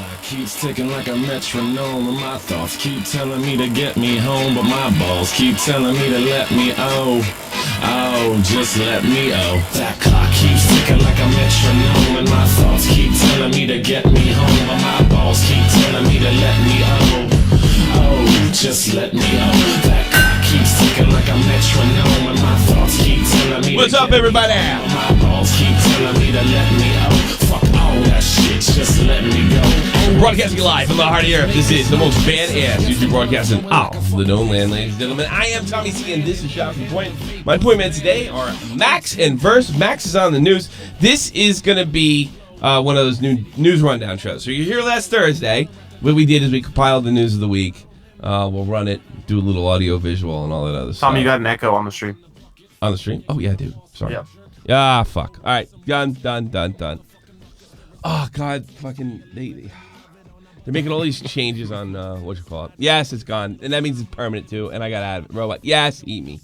clock keeps ticking like a metronome, and my thoughts keep telling me to get me home, but my balls keep telling me to let me just let me That clock keeps ticking like a metronome, and my thoughts keep telling me to get me home, but my balls keep telling me to let me just let me That clock keeps ticking like a metronome, and my thoughts keep telling me. What's up, everybody? My balls keep telling me to let me Fuck all that shit, just let me go. Broadcasting live from the heart of the earth. This is the most badass YouTube broadcasting off the known land, ladies and gentlemen. I am Tommy C, and this is Shot from Point. My point men today are Max and Versts. Max is on the news. This is going to be one of those new news rundown shows. So you're here last Thursday. What we did is we compiled the news of the week. We'll run it, do a little audio, visual, and all that other stuff. Tommy, you got an echo on the stream. On the stream? Oh, yeah, dude. Sorry. Yeah. Ah, fuck. All right. Done. Oh, God. Fucking... They're making all these changes on, what you call it. Yes, it's gone. And that means it's permanent, too. And I got out of it. Robot. Yes, eat me.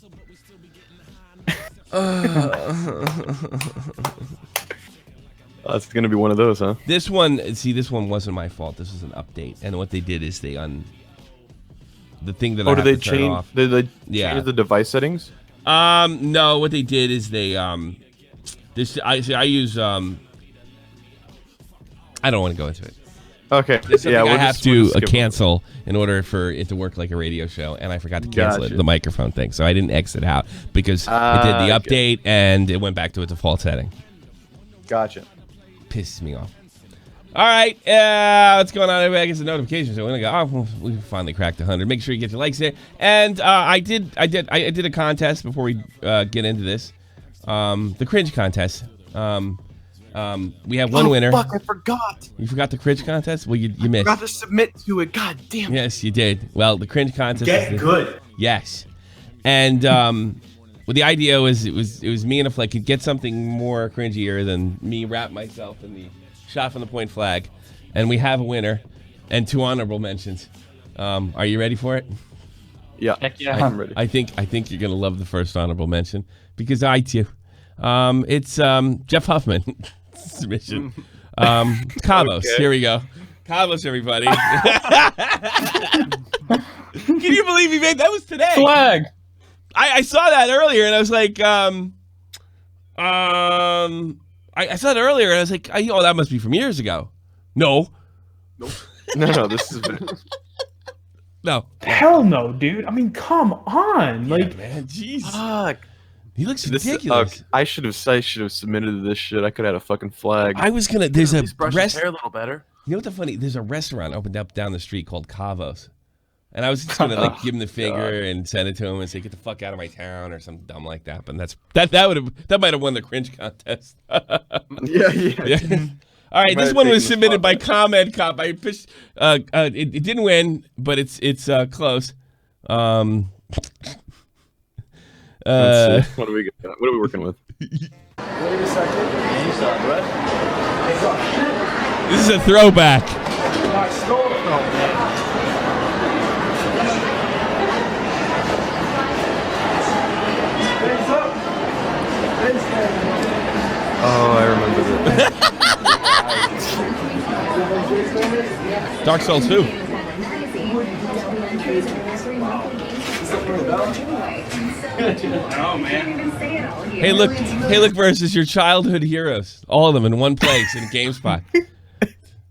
It's going to be one of those, huh? This one wasn't my fault. This was an update. And what they did is they the thing that I have to turn off. Did they change the device settings? No, what they did is they, I use, I don't want to go into it. Okay. Yeah, I have to cancel in order for it to work like a radio show, and I forgot to cancel the microphone thing, so I didn't exit out because it did the update and it went back to its default setting. Gotcha. Pisses me off. All right, what's going on? Everybody gets a notification, so we're gonna go. Oh, we finally cracked 100. Make sure you get your likes there. And I did a contest before we get into this. The cringe contest. We have one winner. Fuck! I forgot. You forgot the cringe contest? Well, you missed. I forgot to submit to it. God damn it. Yes, you did. Well, the cringe contest. Get good. Yes, and well, the idea was it was me and a flag could get something more cringier than me wrap myself in the shot from the point flag, and we have a winner and 2 honorable mentions. Are you ready for it? Yeah. Heck yeah, I'm ready. I think you're gonna love the first honorable mention because I too. It's Jeff Huffman submission. Cabos. Okay. Here we go. Cabos, everybody. Can you believe he made that? Was today. Flag. I saw that earlier and I was like, I saw it earlier and I was like, oh, that must be from years ago. No. Nope. No, this is no. Hell no, dude. I mean, come on. Yeah, like, man, jeez. fuck. He looks ridiculous. I should have submitted to this shit. I could have had a fucking flag. I was gonna. There's a brush hair a little better. You know what the funny? There's a restaurant opened up down the street called Cabos, and I was just gonna like give him the finger and send it to him and say, "Get the fuck out of my town" or something dumb like that. But that might have won the cringe contest. yeah. All right, this one was submitted by Comment Cop. I pitched. It didn't win, but it's close. What are we working with? Wait a second. Keemstar, right? This is a throwback. I stole it from him. Hands up. Oh, I remember that. Dark Souls 2. oh man. Hey, look, versus your childhood heroes. All of them in one place in GameSpot.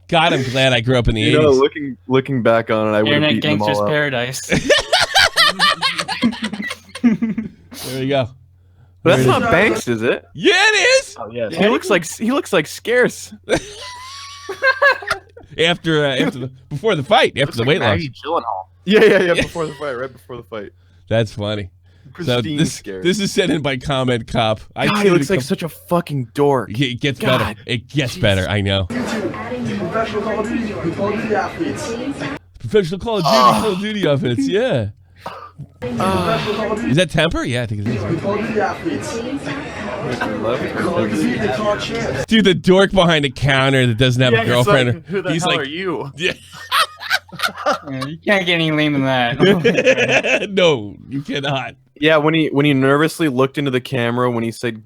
God, I'm glad I grew up in the 80s. know, looking back on it, I would have Internet beaten them Gangster's all up. Paradise. There we go. But that's not Banks, is it? Yeah, it is. Oh yeah. He looks like Scarce. Before the fight, after the weight loss. Yeah. Before the fight, right before the fight. That's funny. Pristine So Scarce. this is sent in by Comment Cop. God, he looks like such a fucking dork. It gets better. It gets better. I know. Professional Call of Duty outfits. Professional Call of Duty outfits. Yeah. Is that Temper? Yeah, I think it is. Call of Duty outfits. Dude, the dork behind the counter that doesn't have a girlfriend. Like, who the he's hell like, are you? Yeah. You can't get any lame than that. No, you cannot. Yeah, when he nervously looked into the camera when he said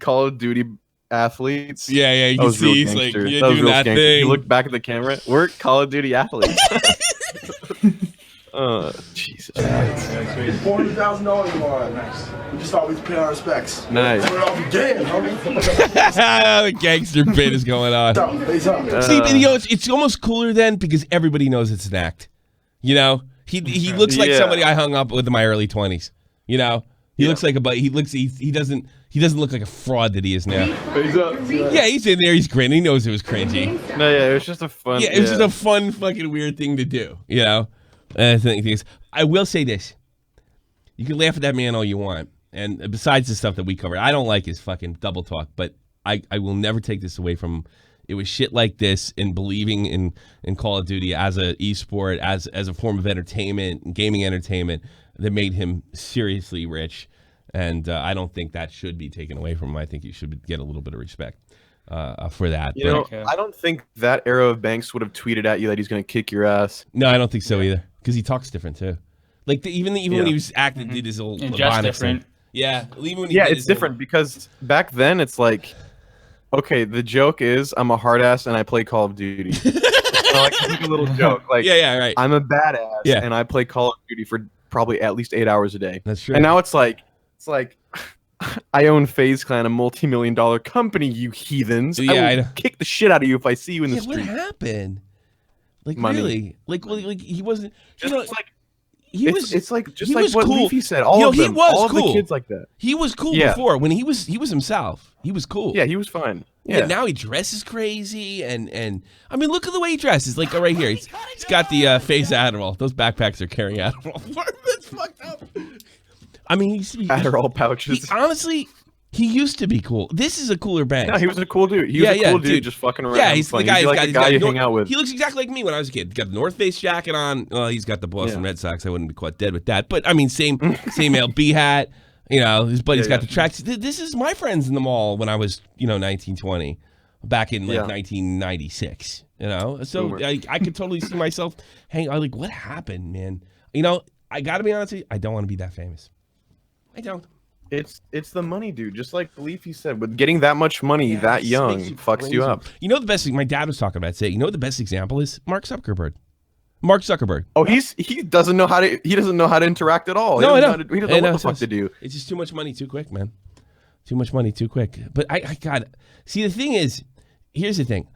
Call of Duty athletes. Yeah, yeah. You That can was real see he's like, gangster. you're That was doing real that gangster. thing. You look back at the camera. We're Call of Duty athletes. Jesus. $400,000 tomorrow. We just thought we'd pay our respects. Nice. We're off again, homie. The gangster bit is going on. Face up. See, you know, it's almost cooler then because everybody knows it's an act. You know, he looks like Yeah. somebody I hung up with in my early 20s. You know, he looks like he doesn't look like a fraud that he is now. Face up. Yeah, he's in there, he's grinning, he knows it was cringy. No, yeah, it was just a fun. Yeah, it was just a fun fucking weird thing to do. You know, I will say this: you can laugh at that man all you want, and besides the stuff that we covered, I don't like his fucking double talk, but I will never take this away from him. It was shit like this and believing in Call of Duty as a esport, as a form of entertainment, gaming entertainment, that made him seriously rich. And I don't think that should be taken away from him. I think he should get a little bit of respect for that. You know, I don't think that era of Banks would have tweeted at you that he's going to kick your ass. No, I don't think so either. Because he talks different too. Like even when he was acting, did his old And just Levonic different. thing. Yeah, even when he Yeah, did it's his different because back then it's like, okay, the joke is I'm a hard ass and I play Call of Duty. So like it's a little joke. Like, yeah, right. I'm a badass Yeah. and I play Call of Duty for probably at least 8 hours a day. That's true. And now it's like I own FaZe Clan, a multi-million-dollar company, you heathens. Yeah, I I know. will kick the shit out of you if I see you in the Yeah, what street. happened? Like Money. really? Like he wasn't. Just you know, like he was. it's like just he like was what cool. Leafy said. All You know, of them, he was all cool. of the kids like that. He was cool Yeah. before when he was himself. He was cool. Yeah, he was fine. Yeah. Yeah, Now he dresses crazy and I mean look at the way he dresses. Like right here, he's got the face Adderall. Those backpacks are carrying Adderall. That's fucked up. I mean, he used to be Adderall pouches. honestly. He used to be cool. This is a cooler band. No, he was a cool dude. He was a cool dude, just fucking around. Yeah, he's the fun. guy. He'd be like he's the guy you got hang out with. He looks exactly like me when I was a kid. He's got the North Face jacket on. Well, he's got the Boston Red Sox. I wouldn't be quite dead with that. But I mean, same LB hat. You know, his buddy's got the tracks. This is my friends in the mall when I was 19, 20, back in 1996. You know, so I could totally see myself hanging. I'm like, what happened, man? You know, I got to be honest with you. I don't want to be that famous. I don't. It's the money, dude. Just like Leafy said, with getting that much money that young fucks you up. You know the best thing my dad was talking about today. You know what the best example is? Mark Zuckerberg. Mark Zuckerberg. Oh, he doesn't know how to interact at all. No, I know. He doesn't know what the fuck to do. It's just too much money too quick, man. Too much money too quick. But I got see the thing is, here's the thing.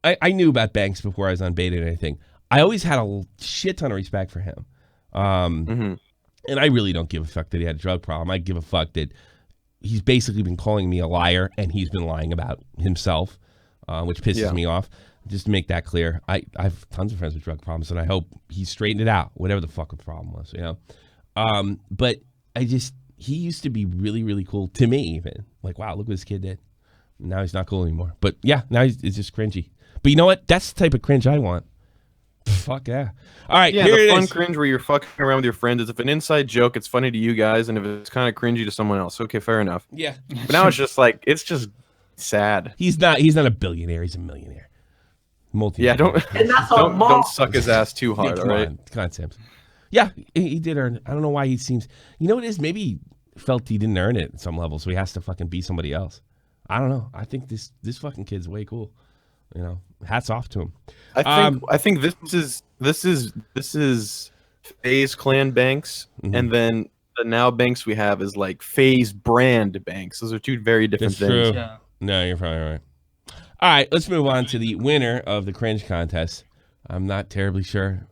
I knew about Banks before I was on beta and anything. I always had a shit ton of respect for him. And I really don't give a fuck that he had a drug problem. I give a fuck that he's basically been calling me a liar and he's been lying about himself, which pisses me off. Just to make that clear, I have tons of friends with drug problems and I hope he straightened it out, whatever the fuck the problem was, But he used to be really, really cool to me even. Like, wow, look what this kid did. Now he's not cool anymore. But yeah, now it's just cringy. But you know what? That's the type of cringe I want. Fuck yeah. All right, Yeah, here the it fun is. cringe where you're fucking around with your friends is if an inside joke, it's funny to you guys, and if it's kind of cringy to someone else, okay, fair enough. Yeah. But now it's just like, it's just sad. He's not a billionaire, he's a millionaire. Yeah, don't suck his ass too hard, come all right? on, come on, Samson. Yeah, he did earn it. I don't know why he seems. You know what it is? Maybe he felt he didn't earn it at some level, so he has to fucking be somebody else. I don't know. I think this fucking kid's way cool. Hats off to him. I think this is FaZe Clan Banks, and then the now Banks we have is like FaZe brand Banks. Those are two very different That's things. true. Yeah. No, you're probably right. All right, let's move on to the winner of the cringe contest. I'm not terribly sure.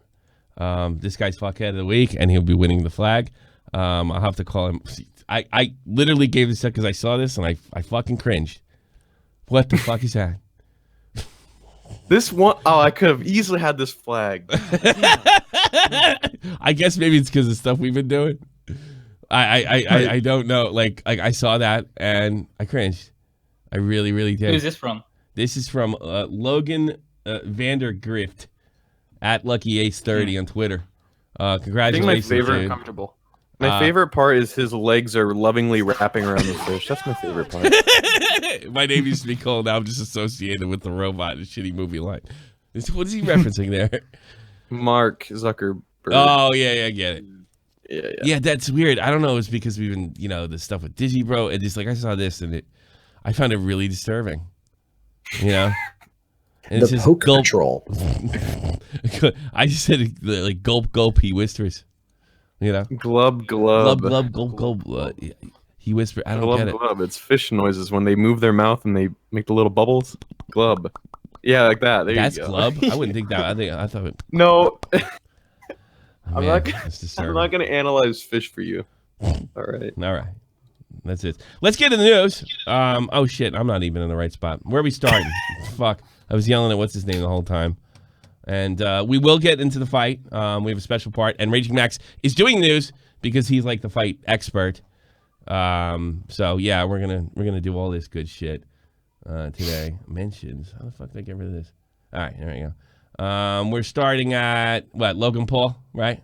This guy's fuckhead of the week, and he'll be winning the flag. I'll have to call him. I literally gave this up because I saw this and I fucking cringed. What the fuck is that? This one, I could have easily had this flag. I guess maybe it's because of stuff we've been doing. I don't know. Like I saw that and I cringed. I really, really did. Who's this from? This is from Logan Vandergrift at Lucky Ace 30 on Twitter. I think Congratulations, my favorite dude. comfortable. My favorite part is his legs are lovingly wrapping around the fish. That's my favorite part. My name used to be Cole. Now I'm just associated with the robot and shitty movie line. What is he referencing there? Mark Zuckerberg. Oh yeah, I get it. Yeah. Yeah, that's weird. I don't know. It's because we've been, the stuff with Digi, bro. And just like I saw this and I found it really disturbing. You know? And The poke control. I just said like gulp gulp. He whispers. You know, Glub glub. glub gulp gulp. He whispered. I don't Glub get it. glub. It's fish noises when they move their mouth and they make the little bubbles. Glub. Yeah, like that. There That's you go. glub. I wouldn't think that. I thought. It, No. I'm not gonna analyze fish for you. All right. All right. That's it. Let's get to the news. Oh shit, I'm not even in the right spot. Where are we starting? Fuck. I was yelling at what's his name the whole time. And we will get into the fight. We have a special part, and Raging Max is doing news because he's like the fight expert. So yeah, we're gonna do all this good shit today. Mentions. How the fuck did I get rid of this? All right, there we go. We're starting at what? Logan Paul, right?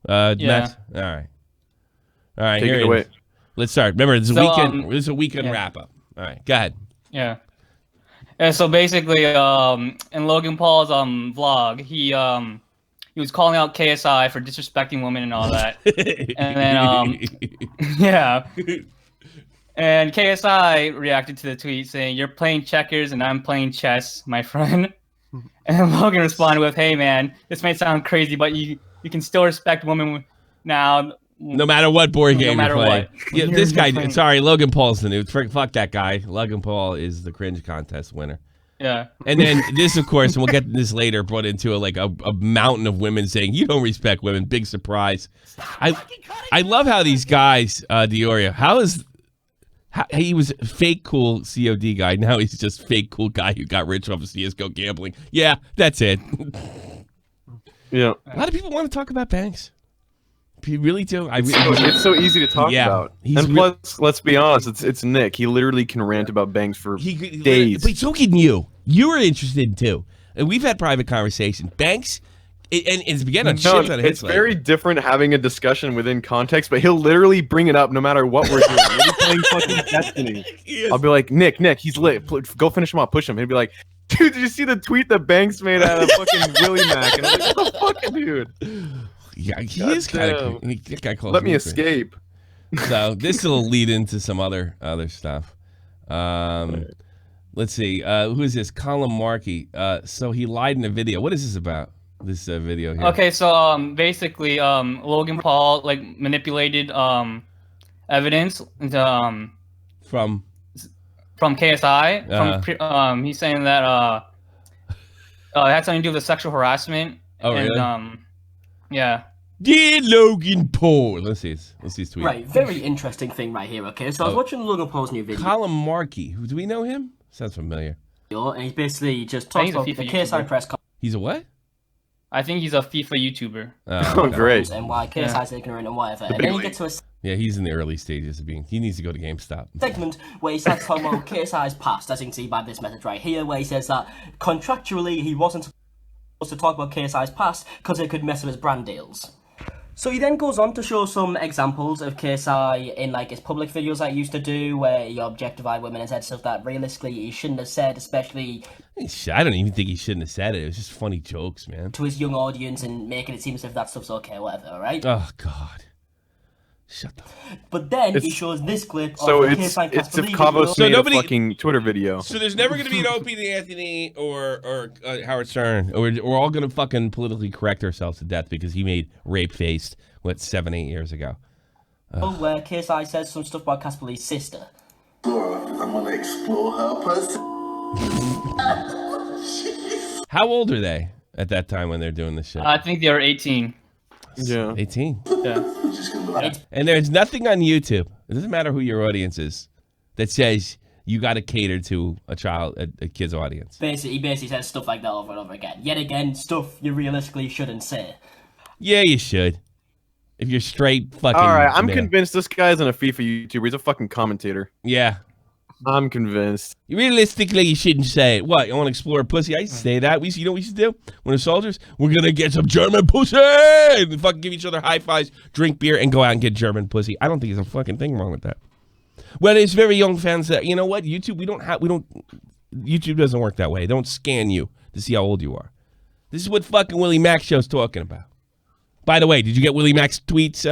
Yeah. Max? All right. All right. Take here it away. Let's start. Remember, this is a So, weekend. This is a weekend yeah. wrap up. All right, go ahead. Yeah. Yeah, so basically, in Logan Paul's vlog, he was calling out KSI for disrespecting women and all that. And then yeah. And KSI reacted to the tweet saying, "You're playing checkers and I'm playing chess, my friend." And then Logan responded with, "Hey man, this may sound crazy, but you can still respect women now." No matter what board No game matter you're playing. what. Yeah, You're this guy, playing. sorry, Logan Paul's the new. Fuck that guy. Logan Paul is the cringe contest winner. Yeah. And then this, of course, and we'll get to this later, brought into a mountain of women saying, "You don't respect women." Big surprise. I love how these guys, Dioria, he was fake cool COD guy. Now he's just fake cool guy who got rich off of CSGO gambling. Yeah, that's it. Yeah. A lot of people want to talk about banks. You really do. It's so easy to talk about. He's And plus, let's be honest, it's Nick. He literally can rant about banks for days. But so can you. You were interested too. And we've had private conversations. Banks, and it's began on shit ton of hits. It's very different having a discussion within context, but he'll literally bring it up no matter what we're doing. We'll be playing fucking Destiny. I'll be like, Nick, he's lit. Go finish him off. Push him. He'll be like, dude, did you see the tweet that Banks made out of fucking Willie Mac? And I'm like, what the fuck, dude? Yeah, he is kind of. That guy calls Let me crazy. escape. So this will lead into some other stuff. Let's see. Who is this? Colin Markey. So he lied in a video. What is this about? This video here. Okay, so basically, Logan Paul like manipulated evidence into From KSI. He's saying that it had something to do with sexual harassment. Oh, and, really? Yeah. Dear Logan Paul. Let's see his tweet. Right, very interesting thing right here, okay? So I was watching Logan Paul's new video, Colin Markey. Do we know him? Sounds familiar. and he's basically just I think talks he's a about the FIFA KSI YouTuber. press He's a what? I think he's a FIFA YouTuber. Oh, okay. great. and why KSI's ignorant and whatever. And then he gets to a Yeah, he's in the early stages of being. He needs to go to GameStop. segment where he starts talking about KSI's past, as you can see by this message right here, where he says that contractually he wasn't supposed to talk about KSI's past because it could mess with his brand deals. So he then goes on to show some examples of KSI in like his public videos that he used to do, where he objectified women and said stuff that realistically he shouldn't have said, especially I don't even think he shouldn't have said it. It was just funny jokes, man. to his young audience and making it seem as if that stuff's okay or whatever, alright? Oh God. Shut the. But then he It's- shows this clip So of the it's KSI if Casper Cabo video. made nobody- a fucking Twitter video. So there's never gonna be an Opie the Anthony or Howard Stern. We're all gonna fucking politically correct ourselves to death because he made rape faced 7-8 years ago. Where KSI says some stuff about Casper Lee's sister. I'm gonna explore her pussy. How old are they at that time when they're doing this shit? I think they were 18. Yeah. 18. Yeah. And there's nothing on YouTube. It doesn't matter who your audience is that says you got to cater to a kid's audience. He basically says stuff like that over and over again. Yet again, stuff you realistically shouldn't say. Yeah, you should. If you're straight fucking. All right, I'm male. convinced this guy isn't a FIFA YouTuber. He's a fucking commentator. Yeah. I'm convinced. Realistically, you shouldn't say it. What? You want to explore pussy? I used to say that. You know what we should do? When we're soldiers, we're going to get some German pussy! And fucking give each other high fives, drink beer, and go out and get German pussy. I don't think there's a fucking thing wrong with that. Well, there's very young fans that, you know what? YouTube, YouTube doesn't work that way. They don't scan you to see how old you are. This is what fucking Willie Mac show's talking about. By the way, did you get Willie Mac's tweets,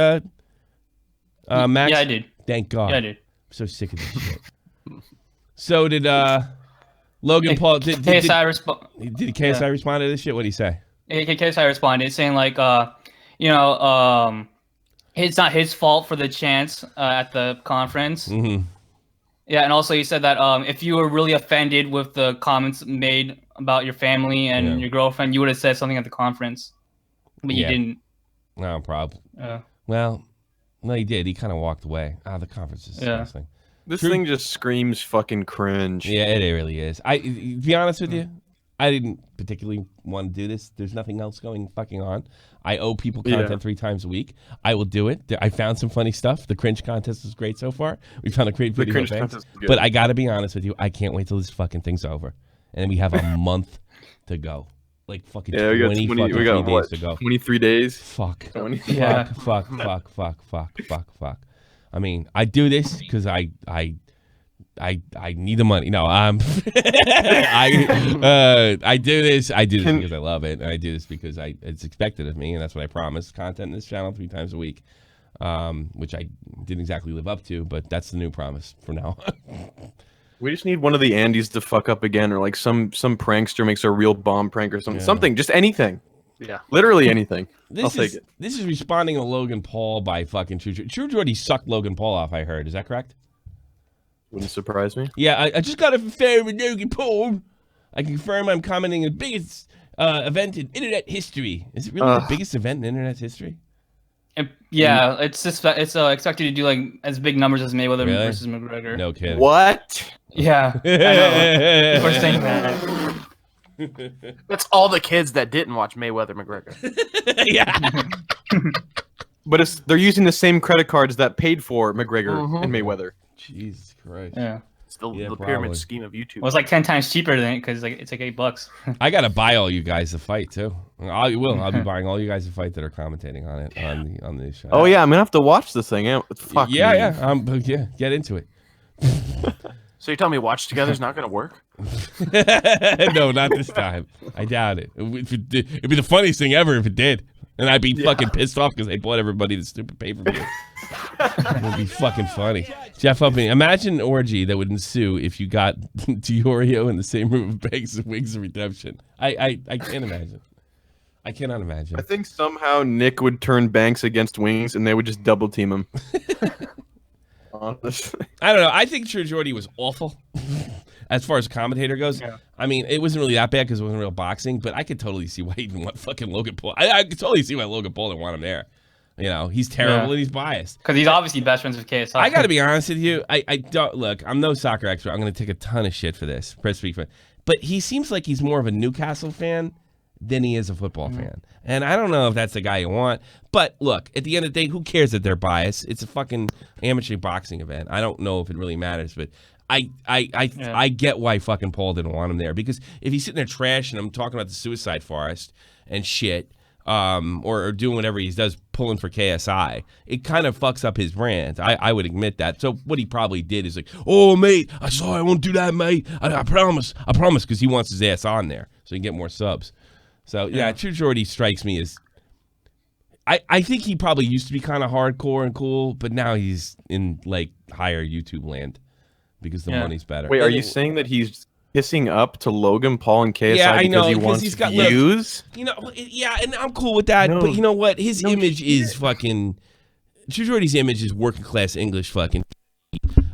Max? Yeah, I did. Thank God. Yeah, I did. I'm so sick of this shit. So did Logan Paul? Did KSI respond? Did KSI respond to this shit? What did he say? KSI responded saying like, you know, it's not his fault for the chants at the conference. Mm-hmm. Yeah, and also he said that if you were really offended with the comments made about your family and your girlfriend, you would have said something at the conference, but you didn't. No problem. Well, no, he did. He kind of walked away. The conference is disgusting. This thing just screams fucking cringe. Yeah, it really is. To be honest with you, I didn't particularly want to do this. There's nothing else going fucking on. I owe people content 3 times a week. I will do it. I found some funny stuff. The cringe contest is great so far. We found a great video. But I got to be honest with you. I can't wait till this fucking thing's over. And then we have a month to go. Like fucking 20 days to go. 23 days. Fuck. 20. Fuck. I mean, I do this because I need the money. No, I do this. I do this because I love it, and I do this because it's expected of me, and that's what I promised. Content in this channel 3 times a week, which I didn't exactly live up to, but that's the new promise for now. We just need one of the Andys to fuck up again, or like some prankster makes a real bomb prank or something. Something, just anything. Yeah, literally anything. I'll take it. This is responding to Logan Paul by fucking True Geordie sucked Logan Paul off. I heard. Is that correct? Wouldn't surprise me. Yeah, I just got a affair with Logan Paul. I confirm I'm commenting on the biggest event in internet history. Is it really the biggest event in internet history? Yeah, it's expected to do like as big numbers as Mayweather versus McGregor. No kidding. What? Yeah. People are saying that. That's all the kids that didn't watch Mayweather McGregor. But they're using the same credit cards that paid for McGregor and Mayweather. Jesus Christ. Yeah. It's the pyramid scheme of YouTube. Well, it's like 10 times cheaper than it because it's like $8. I gotta buy all you guys to fight too. I'll be buying all you guys to fight that are commentating on it on the show. Oh yeah, I'm gonna have to watch this thing. Fuck yeah. Get into it. So you're telling me Watch Together is not gonna work? No, not this time. I doubt it. It'd be the funniest thing ever if it did. And I'd be fucking pissed off because they bought everybody the stupid pay-per-view. It'd be fucking funny. Jeff Huffman, imagine an orgy that would ensue if you got Diorio in the same room of Banks and Wings of Redemption. I can't imagine. I cannot imagine. I think somehow Nick would turn Banks against Wings and they would just double team him. Honestly. I don't know. I think True Geordie was awful. As far as a commentator goes, I mean, it wasn't really that bad because it wasn't real boxing, but I could totally see why he didn't want fucking Logan Paul. I could totally see why Logan Paul didn't want him there. You know, he's terrible and he's biased. Because he's obviously best friends with KSI. I got to be honest with you. I don't look. I'm no soccer expert. I'm going to take a ton of shit for this. But he seems like he's more of a Newcastle fan than he is a football fan. And I don't know if that's the guy you want. But look, at the end of the day, who cares that they're biased? It's a fucking amateur boxing event. I don't know if it really matters, but I get why fucking Paul didn't want him there, because if he's sitting there trashing him, talking about the suicide forest and shit, or doing whatever he does, pulling for KSI, it kind of fucks up his brand. I would admit that. So what he probably did is like, oh mate, I saw I won't do that, mate. I promise, because he wants his ass on there so he can get more subs. So yeah, True Geordie strikes me as. I think he probably used to be kind of hardcore and cool, but now he's in like higher YouTube land. Because the money's better. Wait, are you saying that he's pissing up to Logan Paul and KSI because he wants views? You know, yeah, and I'm cool with that. No. But you know what? His image is fucking. True Geordie's image is working class English fucking.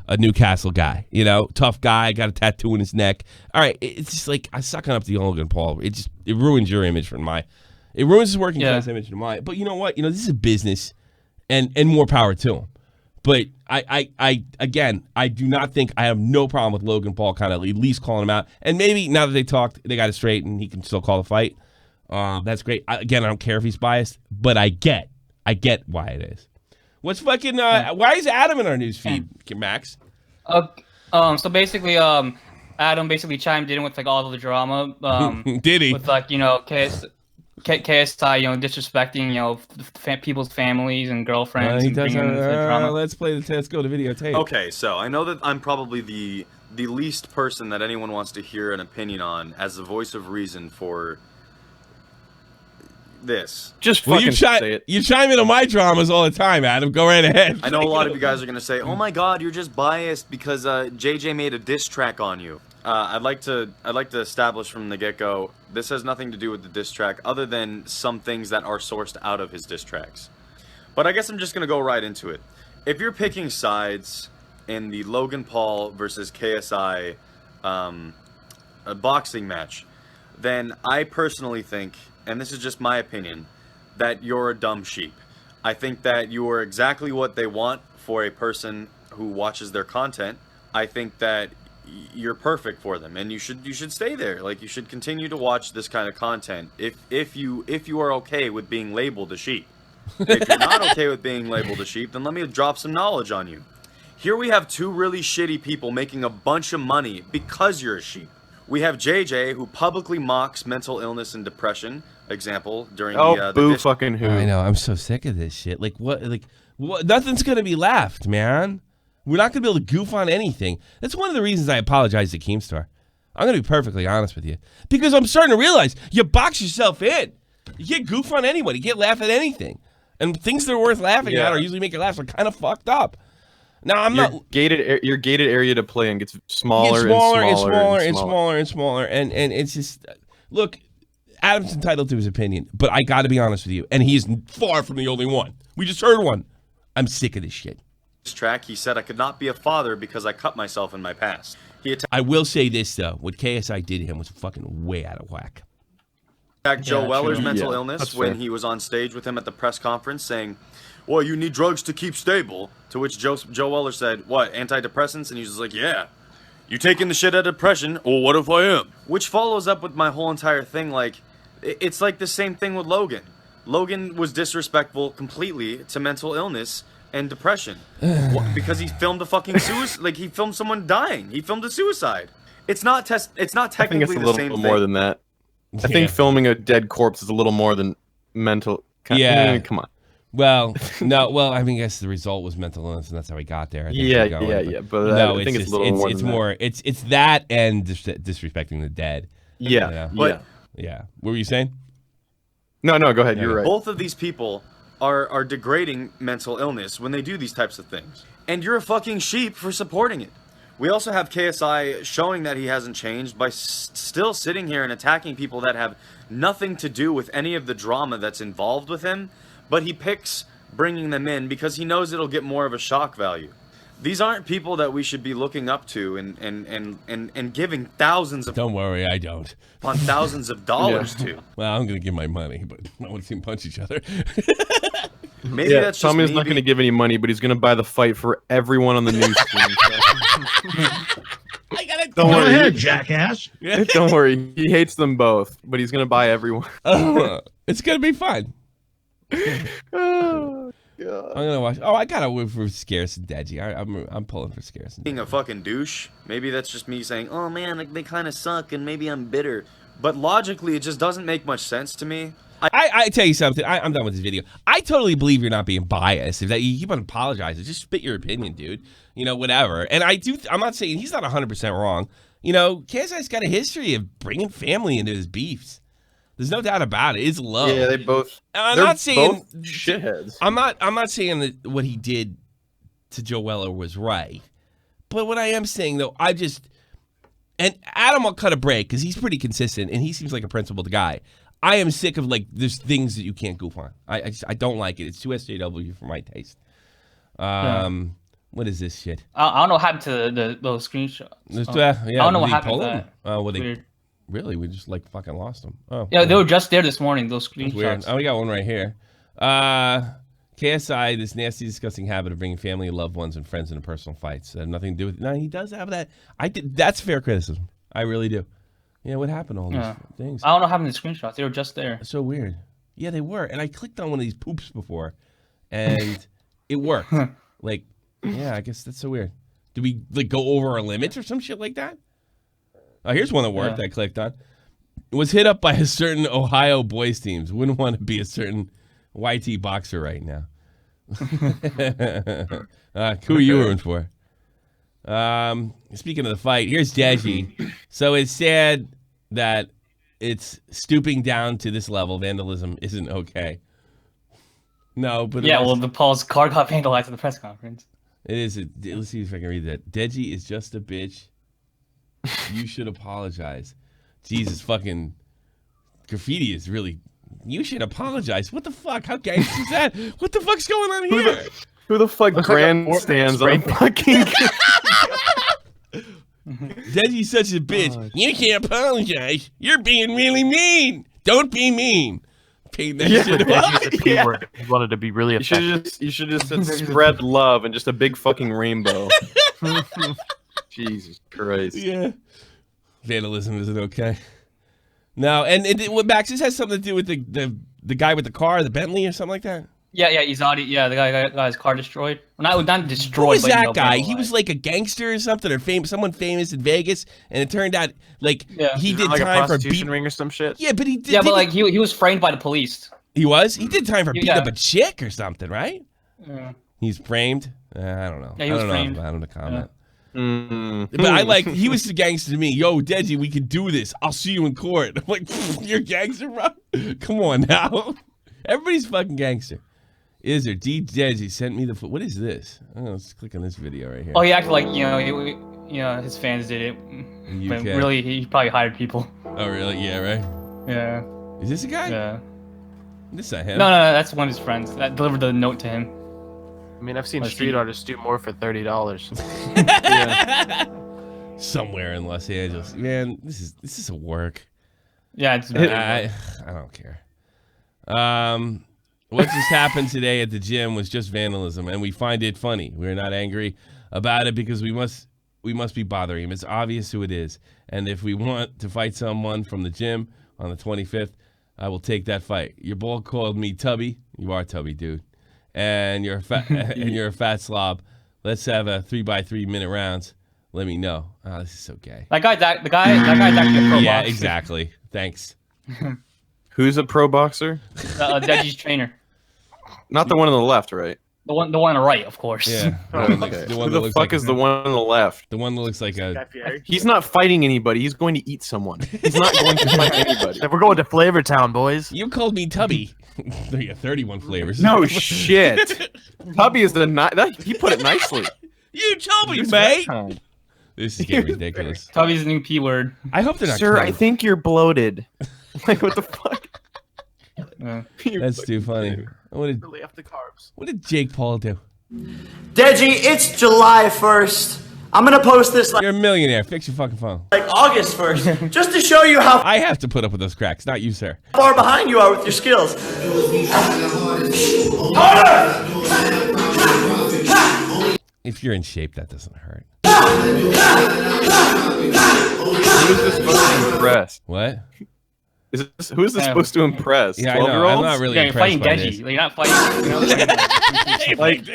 A Newcastle guy, you know, tough guy, got a tattoo in his neck. All right, it's just like I'm sucking up to Logan Paul. It ruins your image from my. It ruins his working class image from mine. But you know what? You know, this is a business, and more power to him. But I do not think I have no problem with Logan Paul kind of at least calling him out. And maybe now that they talked, they got it straight and he can still call the fight. That's great. I don't care if he's biased, but I get why it is. What's fucking, why is Adam in our news feed, Max? So basically, Adam basically chimed in with like all of the drama. Did he? With like, you know, KSI, you know, disrespecting, you know, people's families and girlfriends. He does. Let's go to videotape. Okay, so I know that I'm probably the least person that anyone wants to hear an opinion on as the voice of reason for this. Just Well, fucking say it. you chime into my dramas all the time, Adam. Go right ahead. I know a lot of you guys are going to say, oh my god, you're just biased because JJ made a diss track on you. I'd like to establish from the get-go, this has nothing to do with the diss track other than some things that are sourced out of his diss tracks. But I guess I'm just going to go right into it. If you're picking sides in the Logan Paul versus KSI a boxing match, then I personally think, and this is just my opinion, that you're a dumb sheep. I think that you are exactly what they want for a person who watches their content. I think that you're perfect for them, and you should stay there. Like, you should continue to watch this kind of content if you are okay with being labeled a sheep. If you're not okay with being labeled a sheep, then let me drop some knowledge on you. Here we have two really shitty people making a bunch of money because you're a sheep. We have JJ, who publicly mocks mental illness and depression. Example during boo fucking who? I know. I'm so sick of this shit. Like what? Nothing's gonna be left, man. We're not gonna be able to goof on anything. That's one of the reasons I apologize to Keemstar. I'm gonna be perfectly honest with you, because I'm starting to realize you box yourself in. You can't goof on anyone. You can't laugh at anything, and things that are worth laughing at or usually make you laugh are kind of fucked up. Now I'm not your gated area to play in gets smaller and smaller, and it's just look. Adam's entitled to his opinion, but I got to be honest with you, and he's far from the only one. We just heard one. I'm sick of this shit. This track, he said I could not be a father because I cut myself in my past. I will say this though: what KSI did to him was fucking way out of whack. Attacked Joe Weller's mental illness when he was on stage with him at the press conference, saying, "Well, you need drugs to keep stable." To which Joe Weller said, "What, antidepressants?" And he was just like, "Yeah. You taking the shit out of depression? Well, what if I am?" Which follows up with my whole entire thing. Like, it's like the same thing with Logan. Logan was disrespectful completely to mental illness and depression because he filmed a fucking suicide. Like, he filmed someone dying. He filmed a suicide. It's not technically the same thing. I think it's a little more than that. I think filming a dead corpse is a little more than mental. Come on. Well, no. Well, I mean, I guess the result was mental illness, and that's how he got there. But no, I think it's a little more. It's more. It's that and disrespecting the dead. Yeah. Yeah. What were you saying? No. Go ahead. You're right. Both of these people are degrading mental illness when they do these types of things, and you're a fucking sheep for supporting it. We also have KSI showing that he hasn't changed by still sitting here and attacking people that have nothing to do with any of the drama that's involved with him. But he picks bringing them in because he knows it'll get more of a shock value. These aren't people that we should be looking up to and giving thousands of... Don't worry, I don't. ...on thousands of dollars to. Well, I'm going to give my money, but I want to see them punch each other. Maybe that's just Tommy's not going to give any money, but he's going to buy the fight for everyone on the news team. I gotta Don't worry, go ahead, jackass. Don't worry, he hates them both, but he's going to buy everyone. It's going to be fun. Oh, God. I'm gonna watch. Oh, I gotta wait for Scarce and Deji. I'm pulling for Scarce. Being a fucking douche. Maybe that's just me saying, "Oh man, like, they kind of suck," and maybe I'm bitter. But logically, it just doesn't make much sense to me. I tell you something. I'm done with this video. I totally believe you're not being biased. If that you keep on apologizing, just spit your opinion, dude. You know, whatever. And I'm not saying he's not 100% wrong. You know, KSI's got a history of bringing family into his beefs. There's no doubt about it. It's love. Yeah, they both. I'm not saying both shitheads. I'm not saying that what he did to Joe Weller was right. But what I am saying though, and Adam will cut a break because he's pretty consistent and he seems like a principled guy. I am sick of like there's things that you can't goof on. I don't like it. It's too SJW for my taste. What is this shit? I don't know what happened to those screenshots. I don't know what happened to that. Weird. Really? We just like fucking lost them. Oh, yeah, they were just there this morning. Those screenshots. Weird. Oh, we got one right here. KSI, this nasty, disgusting habit of bringing family, loved ones, and friends into personal fights. Nothing to do with. No, he does have that. That's fair criticism. I really do. Yeah, what happened to all these things? I don't know what happened to the screenshots. They were just there. So weird. Yeah, they were. And I clicked on one of these poops before, and it worked. Like, yeah, I guess that's so weird. Did we like go over our limits or some shit like that? Oh, here's one that worked. I clicked on. Was hit up by a certain Ohio boys teams. Wouldn't want to be a certain YT boxer right now. Who are you rooting for? Speaking of the fight, here's Deji. So it's sad that it's stooping down to this level. Vandalism isn't okay. No, but Yeah, well, the Paul's car got vandalized at the press conference. it is. Let's see if I can read that. Deji is just a bitch. You should apologize. Jesus, fucking graffiti is really. You should apologize. What the fuck? How gangster is that? What the fuck's going on here? Who the fuck grandstands on fucking? Deji's such a bitch. You can't apologize. You're being really mean. Don't be mean. Paint that shit up. Deji's a P word. He wanted to be really effective. You should just said spread love and just a big fucking rainbow. Jesus Christ. Yeah. Vandalism isn't okay. No, and what Max, this has something to do with the guy with the car, the Bentley or something like that. Yeah, Izadi. Yeah, the guy got his car destroyed. Well, not destroyed. Who was but, you that know, guy? vandalized. He was like a gangster or something, or someone famous in Vegas, and it turned out like he did like a time for prostitution ring or some shit. Yeah, but he did. Yeah, but like he was framed by the police. He was. He did time for beating Yeah. up a chick or something, right? Yeah. He's framed. I don't know. Yeah, he was framed. I don't know comment. Mm-hmm. But he was the gangster to me. Yo, Deji, we can do this. I'll see you in court. I'm like, you're gangster, bro? Come on now. Everybody's fucking gangster. Is there? Deji sent me the what is this? Oh, let's click on this video right here. Oh, he acted like his fans did it, but UK. really he probably hired people. Oh, really? Yeah, right? Yeah. Is this a guy? Yeah. This not him. No, that's one of his friends that delivered the note to him. I mean, I've seen street artists do more for $30. Somewhere in Los Angeles. Man, this is a work. Yeah, it's I don't care. What just happened today at the gym was just vandalism, and we find it funny. We're not angry about it because we must be bothering him. It's obvious who it is, and if we want to fight someone from the gym on the 25th, I will take that fight. Your boy called me Tubby. You are Tubby, dude, and you're a fat and you're a fat slob. Let's have a 3x3 minute rounds. Let me know. Oh, this is so gay. that guy's actually a pro Yeah, boxer. exactly. Thanks. Who's a pro boxer? Deji's trainer. Not the one on the left, right? The one on the right, of course. Yeah. Okay. The one Who that the looks fuck like is the one on the left? The one that looks like a. He's not fighting anybody. He's going to eat someone. He's not going to fight anybody. We're going to Flavor Town, boys. You called me Tubby. There you go, 31 flavors. No shit. Tubby is he put it nicely. You told me, mate. This is getting ridiculous. Tubby's the new P word. I hope they're not. Sir, killing- I think you're bloated. Like, what the fuck? Yeah. That's too funny. What did Really up the carbs. What did Jake Paul do? Deji, it's July 1st. I'm gonna post this You're a millionaire. Fix your fucking phone. like August 1st, just to show you how I have to put up with those cracks, not you, sir. far behind you are with your skills. If you're in shape, that doesn't hurt. Who is this supposed to impress? What? Who is this supposed to impress? Yeah, I know. 12-year-olds? I'm not really Yeah, you're impressed fighting by Deji. this. Like, you're not fighting. Like,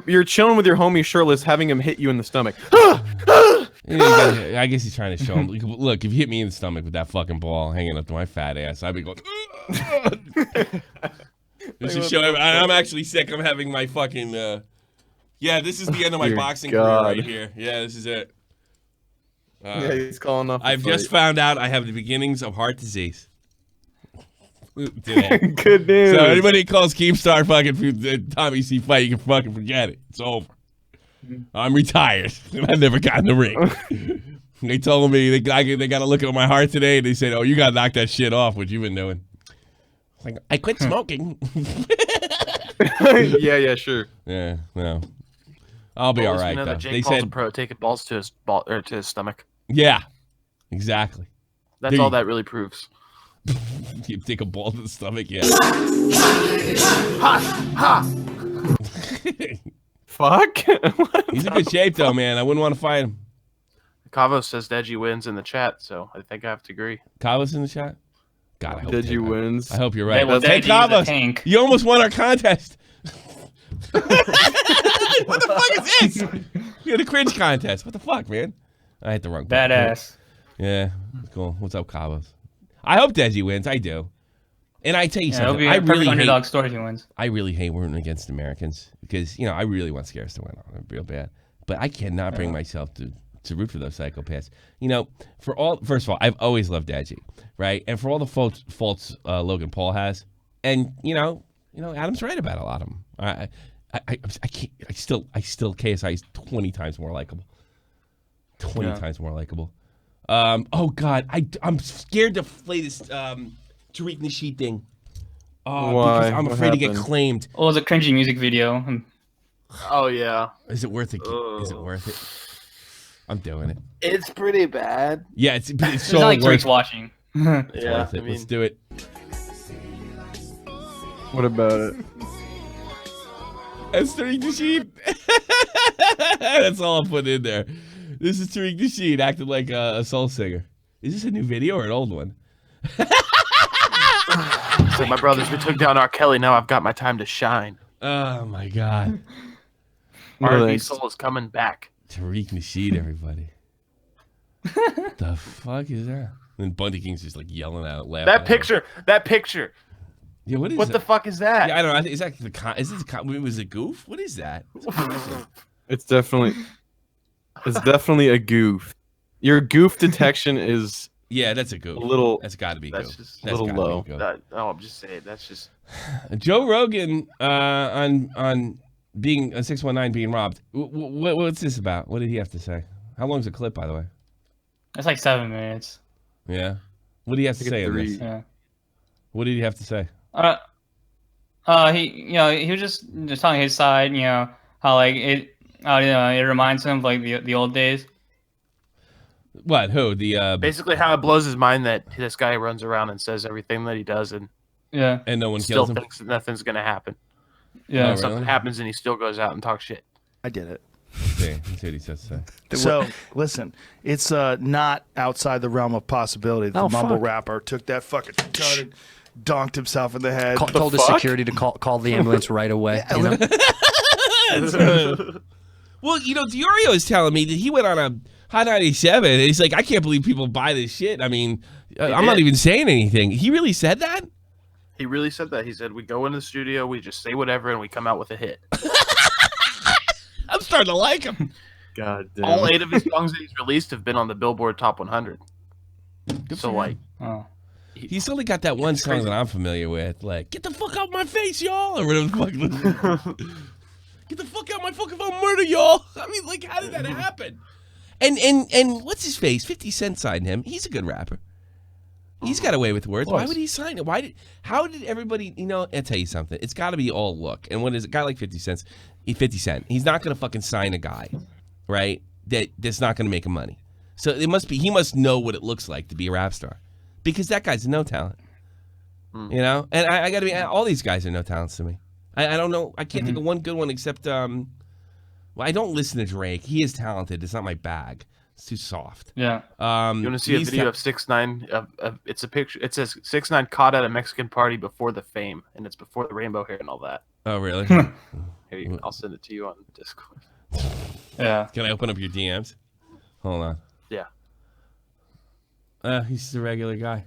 you're chilling with your homie shirtless, having him hit you in the stomach. I guess he's trying to show him. Look, if you hit me in the stomach with that fucking ball hanging up to my fat ass, I'd be going. This is showing. I'm actually sick. I'm having my fucking. Yeah, this is the end of my Dear boxing God. career right here. Yeah, this is it. Yeah, he's calling off. I've just found out I have the beginnings of heart disease. Today. Good news. So anybody who calls Keemstar fucking Tommy C fight, you can fucking forget it. It's over. I'm retired. I never got in the ring. They told me they got to look at my heart today, and they said, "Oh, you got to knock that shit off. What you been doing?" Like, I quit smoking. yeah, sure. Yeah, no. I'll be all right, though. They Paul's a said, pro taking balls to his ball or to his stomach. yeah, exactly. That's Dude. all that really proves. You take a ball to the stomach, yeah. Fuck. He's in good shape, though, man. I wouldn't want to fight him. Cavo says Deji wins in the chat, so I think I have to agree. Kava's in the shot? God, I hope Deji wins. I hope you're right. Yeah, well, Hey, Deji's a Kava, tank. you almost won our contest. What the fuck is this? You had a cringe contest. What the fuck, man? I hit the wrong button. Badass. Yeah, cool. What's up, Kavas? I hope Deji wins. I do. And I tell you Yeah, it'll something. be a I perfect really underdog hate. story if he wins. I really hate rooting against Americans because I really want Scares to win real bad. But I cannot bring myself to to root for those psychopaths. You know, first of all, I've always loved Deji, right? And for all the faults Logan Paul has, and you know, Adam's right about a lot of them. I still KSI is 20 times more likable. 20 times more likable. Oh God, I'm scared to play this Tariq Nasheed thing. Why? Because I'm afraid to get claimed. Oh, it was a cringy music video. Oh yeah. Is it worth it? Is it worth it? I'm doing it. It's pretty bad. Yeah, it's It's so not like worth Tariq's watching. Yeah, worth it. Let's do it. What about it? That's Tariq Nasheed. That's all I'm putting in there. This is Tariq Nasheed acting like a soul singer. Is this a new video or an old one? So my brothers, we took down R. Kelly. Now I've got my time to shine. Oh my God. R&B soul is coming back. Tariq Nasheed, everybody. The fuck is that? And Bundy King's just like yelling out, laughing. That picture. Yeah, what is What the fuck is that? Yeah, I don't know. I think is that is this was it a goof? What is that? It's definitely a goof. Your goof detection is that's a goof. a little. That's got to be That's goof. just a little low. No, I'm just saying. That's just. Joe Rogan on being a 619 being robbed. What's this about? What did he have to say? How long's the clip, by the way? It's like 7 minutes. Yeah. What do you have to say on this? Yeah. What did he have to say? He was just telling his side, how like it reminds him of like the old days. What? Who? The Basically, how it blows his mind that this guy runs around and says everything that he does, and and no one still kills him. thinks that nothing's gonna happen. Yeah, And something happens, and he still goes out and talks shit. I did it. Let's see what he says to say. So listen, it's not outside the realm of possibility. The mumble rapper took that fucking gun and donked himself in the head. Told his security to call the ambulance right away. You know? Well, Diorio is telling me that he went on a Hot 97 and he's like, I can't believe people buy this shit. I mean, I'm not even saying anything. He really said that? He really said that. He said, we go into the studio, we just say whatever, and we come out with a hit. I'm starting to like him. God damn. All 8 of his songs that he's released have been on the Billboard Top 100. So, like... He's only got that one song that I'm familiar with, like, get the fuck out my face, y'all, or whatever the fuck. Get the fuck out my fucking phone, murder, y'all. I mean, like, how did that happen? And what's his face? 50 Cent signed him. He's a good rapper. He's got away with words. Why would he sign it? How did everybody, I'll tell you something. It's got to be all look. And when is a guy like 50 Cent, he's not going to fucking sign a guy, right, that's not going to make him money. So he must know what it looks like to be a rap star. Because that guy's no talent, And I got to be. All these guys are no talents to me. I don't know. I can't think of one good one except. Well, I don't listen to Drake. He is talented. It's not my bag. It's too soft. Yeah. You want to see a video of 6ix9ine? It's a picture. It says 6ix9ine caught at a Mexican party before the fame, and it's before the rainbow hair and all that. Oh, really? Here, I'll send it to you on Discord. Yeah. Can I open up your DMs? Hold on. Yeah. He's just a regular guy.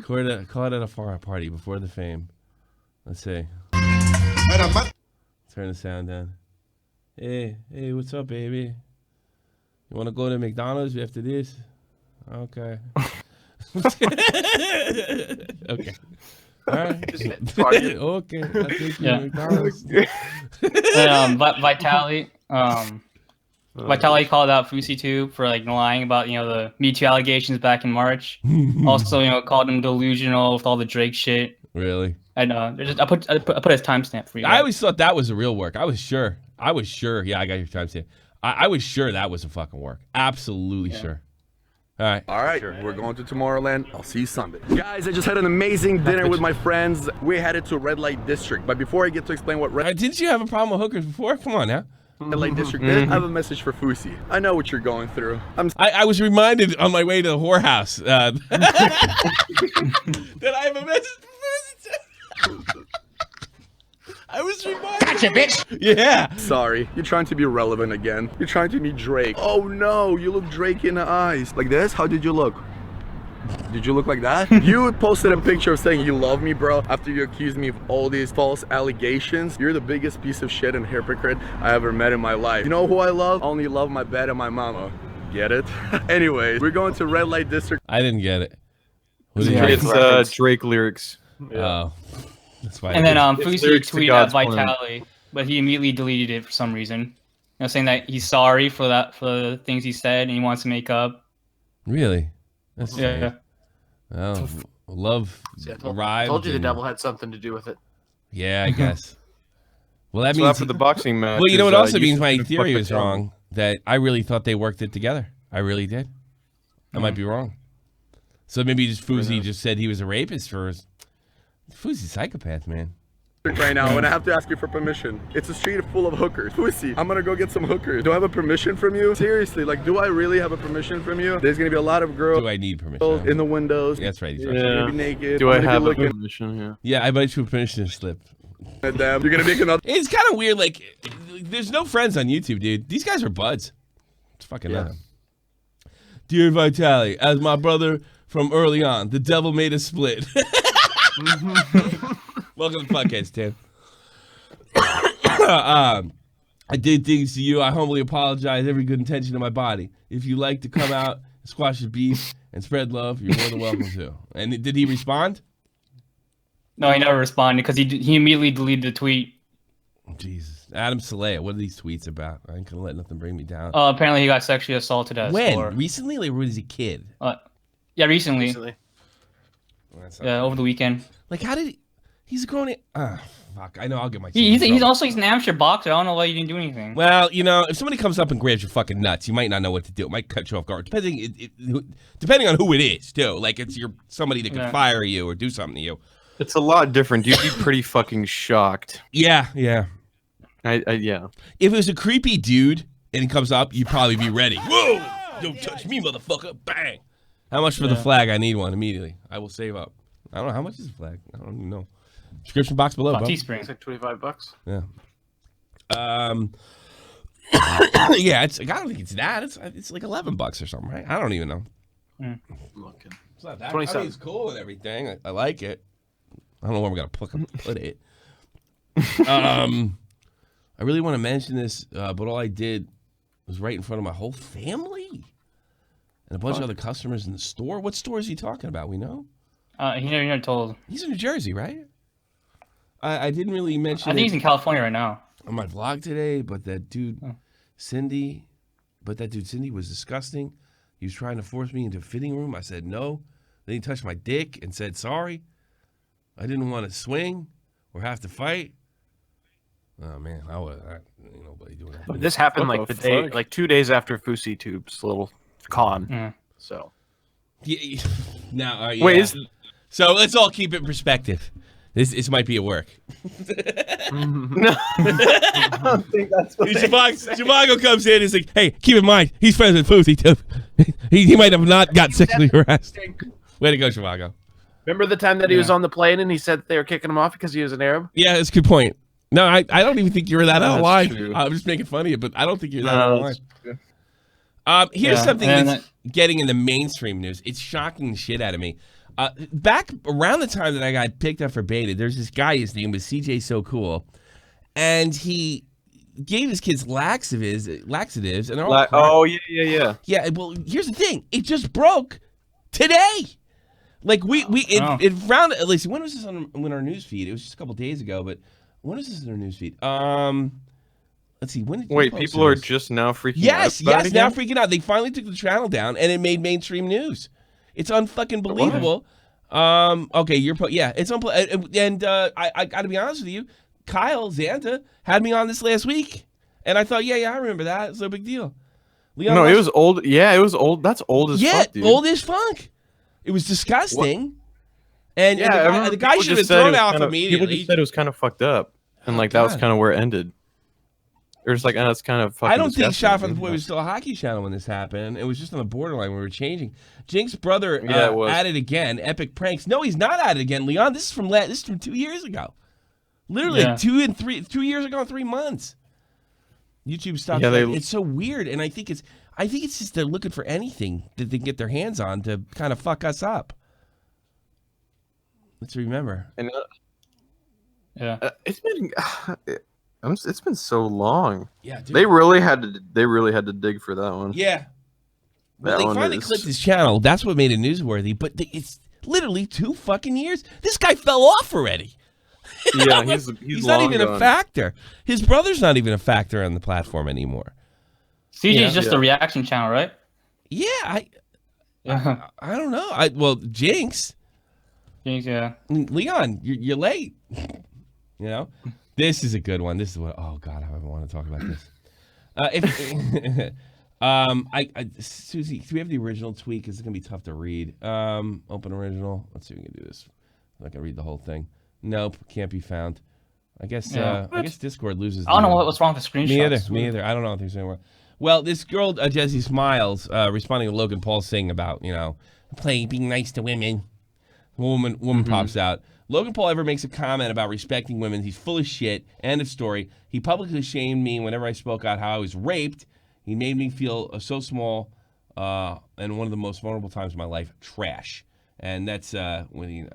Caught at a far party before the fame. Let's see. Turn the sound down. Hey, what's up, baby? You want to go to McDonald's after this? Okay. Okay. All right. Okay. I think you're McDonald's. And, Vitali. Vitali called out Fouseytube for like lying about the Me Too allegations back in March. Also, called him delusional with all the Drake shit. Really? I know. I put his timestamp for you. I always thought that was a real work. I was sure. Yeah, I got your timestamp. I was sure that was a fucking work. Absolutely sure. All right. Sure. We're going to Tomorrowland. I'll see you Sunday. Guys, I just had an amazing dinner with my friends. We headed to Red Light District. But before I get to explain what didn't you have a problem with hookers before? Come on now. Red Light District is, I have a message for Fousey. I know what you're going through. I was reminded on my way to the whorehouse that I have a message for Fousey. I was reminded. Gotcha, bitch! Yeah. Sorry, you're trying to be relevant again. You're trying to be Drake. Oh no, you look Drake in the eyes. Like this? How did you look? Did you look like that? You posted a picture of saying you love me, bro, after you accused me of all these false allegations. You're the biggest piece of shit and hypocrite I ever met in my life. You know who I love? I only love my bed and my mama. Get it? Anyways, we're going to red light district. I didn't get it. It's Drake lyrics. Oh, that's why. And then Fousey tweeted at Vitali, but he immediately deleted it for some reason. You know, saying that he's sorry for the things he said and he wants to make up. Really? That's yeah. Oh, love arrived. I told you the devil had something to do with it. Yeah, I guess. Well, that So means after the boxing match. Well, you know what also means my Yusuf theory fucked was the wrong. That I really thought they worked it together. I really did. I might be wrong. So maybe just Fousey just said he was a rapist for us. Fousey's psychopath, man. Right now, and I have to ask you for permission. It's a street full of hookers. Pussy, I'm gonna go get some hookers. Do I have a permission from you? Seriously, like, do I really have a permission from you? There's gonna be a lot of girls. Do I need permission? In the windows. Yeah, that's right. You're gonna be naked. Do I have a permission? Yeah. Yeah, I might you a permission slip. You're gonna make another. It's kind of weird. Like, there's no friends on YouTube, dude. These guys are buds. It's fucking nothing. Dear Vitali, as my brother from early on, the devil made us split. Welcome to the podcast, Tim. I did things to you. I humbly apologize. Every good intention of my body. If you like to come out, squash the beef, and spread love, you're more than welcome to. And did he respond? No, he never responded because he immediately deleted the tweet. Jesus. Adam Saleh, what are these tweets about? I ain't gonna let nothing bring me down. Apparently he got sexually assaulted at a when? store. Recently? Like, when was he a kid? Yeah, recently. Well, Yeah, over the weekend. Like, how did he... He's a grown... fuck. I know, I'll get my... He's an amateur boxer. I don't know why you didn't do anything. Well, you know, if somebody comes up and grabs your fucking nuts, you might not know what to do. It might cut you off guard. Depending on who it is, too. Like, it's somebody that can fire you or do something to you. It's a lot different. You'd be pretty fucking shocked. Yeah, yeah. Yeah. If it was a creepy dude and he comes up, you'd probably be ready. Whoa! Don't touch me, motherfucker. Bang! How much for the flag? I need one immediately. I will save up. I don't know. How much is the flag? I don't even know. Description box below. Teespring. It's like $25. Yeah. Yeah, I don't think it's that. It's like $11 or something, right? I don't even know. Looking. It's not that. I mean, it's cool and everything. I like it. I don't know where we're gonna put it. I really want to mention this, but all I did was right in front of my whole family and a bunch of other customers in the store. What store is he talking about? We know. He never told. He's in New Jersey, right? I didn't really mention. I think he's in California right now. On my vlog today, but that dude, Cindy was disgusting. He was trying to force me into a fitting room. I said no. Then he touched my dick and said sorry. I didn't want to swing or have to fight. Oh man, nobody doing that. This happened like the day, like 2 days after Fouseytube's little con. So. Yeah, now, wait, so let's all keep it in perspective. This might be at work. No, I don't think that's what Shivago comes in and is like, hey, keep in mind, he's friends with Fouseytube. He might have not got sexually harassed. Way to go, Shivago. Remember the time that he was on the plane and he said they were kicking him off because he was an Arab? Yeah, that's a good point. No, I don't even think you're that out of line. I'm just making fun of you, but I don't think you're that out of line. Here's something that's getting in the mainstream news. It's shocking the shit out of me. Back around the time that I got picked up for beta, there's this guy, his name was CJ So Cool, and he gave his kids laxatives, and they're all oh yeah. Yeah, well, here's the thing. It just broke today. Like, it round, at least, when was this on our news feed? It was just a couple days ago, but when was this in our news feed? Let's see. Wait, people are just now freaking out. Yes, now freaking out. They finally took the channel down, and it made mainstream news. It's unfucking believable. Okay, it's and I got to be honest with you. Kyle Zanta had me on this last week, and I thought, I remember that. It's no big deal. Leon, no, it was old. Yeah, it was old. That's old as fuck, dude. Old as fuck. It was disgusting. And the guy should have been thrown out immediately. People just said it was kind of fucked up, and that was kind of where it ended. It was like, that's kind of fucking I don't think Shot for the Boy was still a hockey channel when this happened. It was just on the borderline when we were changing. Jink's brother at it again. Epic pranks. No, he's not at it again, Leon. This is from 2 years ago. Literally 2 years ago, 3 months. YouTube stopped. Yeah, it's so weird, and I think it's just they're looking for anything that they can get their hands on to kind of fuck us up. Let's remember. And yeah, it's been it's been so long. Yeah, dude. They really had to dig for that one. Yeah. Well, That they one finally is- clipped his channel. That's what made it newsworthy. But it's literally 2 fucking years. This guy fell off already. Yeah, he's not long even a gone. factor. His brother's not even a factor on the platform anymore. CJ is just a reaction channel, right? Yeah, I don't know. Well, Jinx, yeah. Leon, you're late. You know, this is a good one. This is what. Oh God, I want to talk about this. Susie, do we have the original tweet? Because it's gonna be tough to read. Open original. Let's see if we can do this. I'm not gonna read the whole thing. Nope, can't be found. I guess Discord loses. I don't know what's wrong with the screenshots. Me either. I don't know if there's anywhere. Well, this girl, Jessie Smiles, responding to Logan Paul saying about, being nice to women. Woman pops out. Logan Paul ever makes a comment about respecting women, he's full of shit. End of story. He publicly shamed me whenever I spoke out how I was raped. He made me feel so small and one of the most vulnerable times of my life. Trash. And that's when he,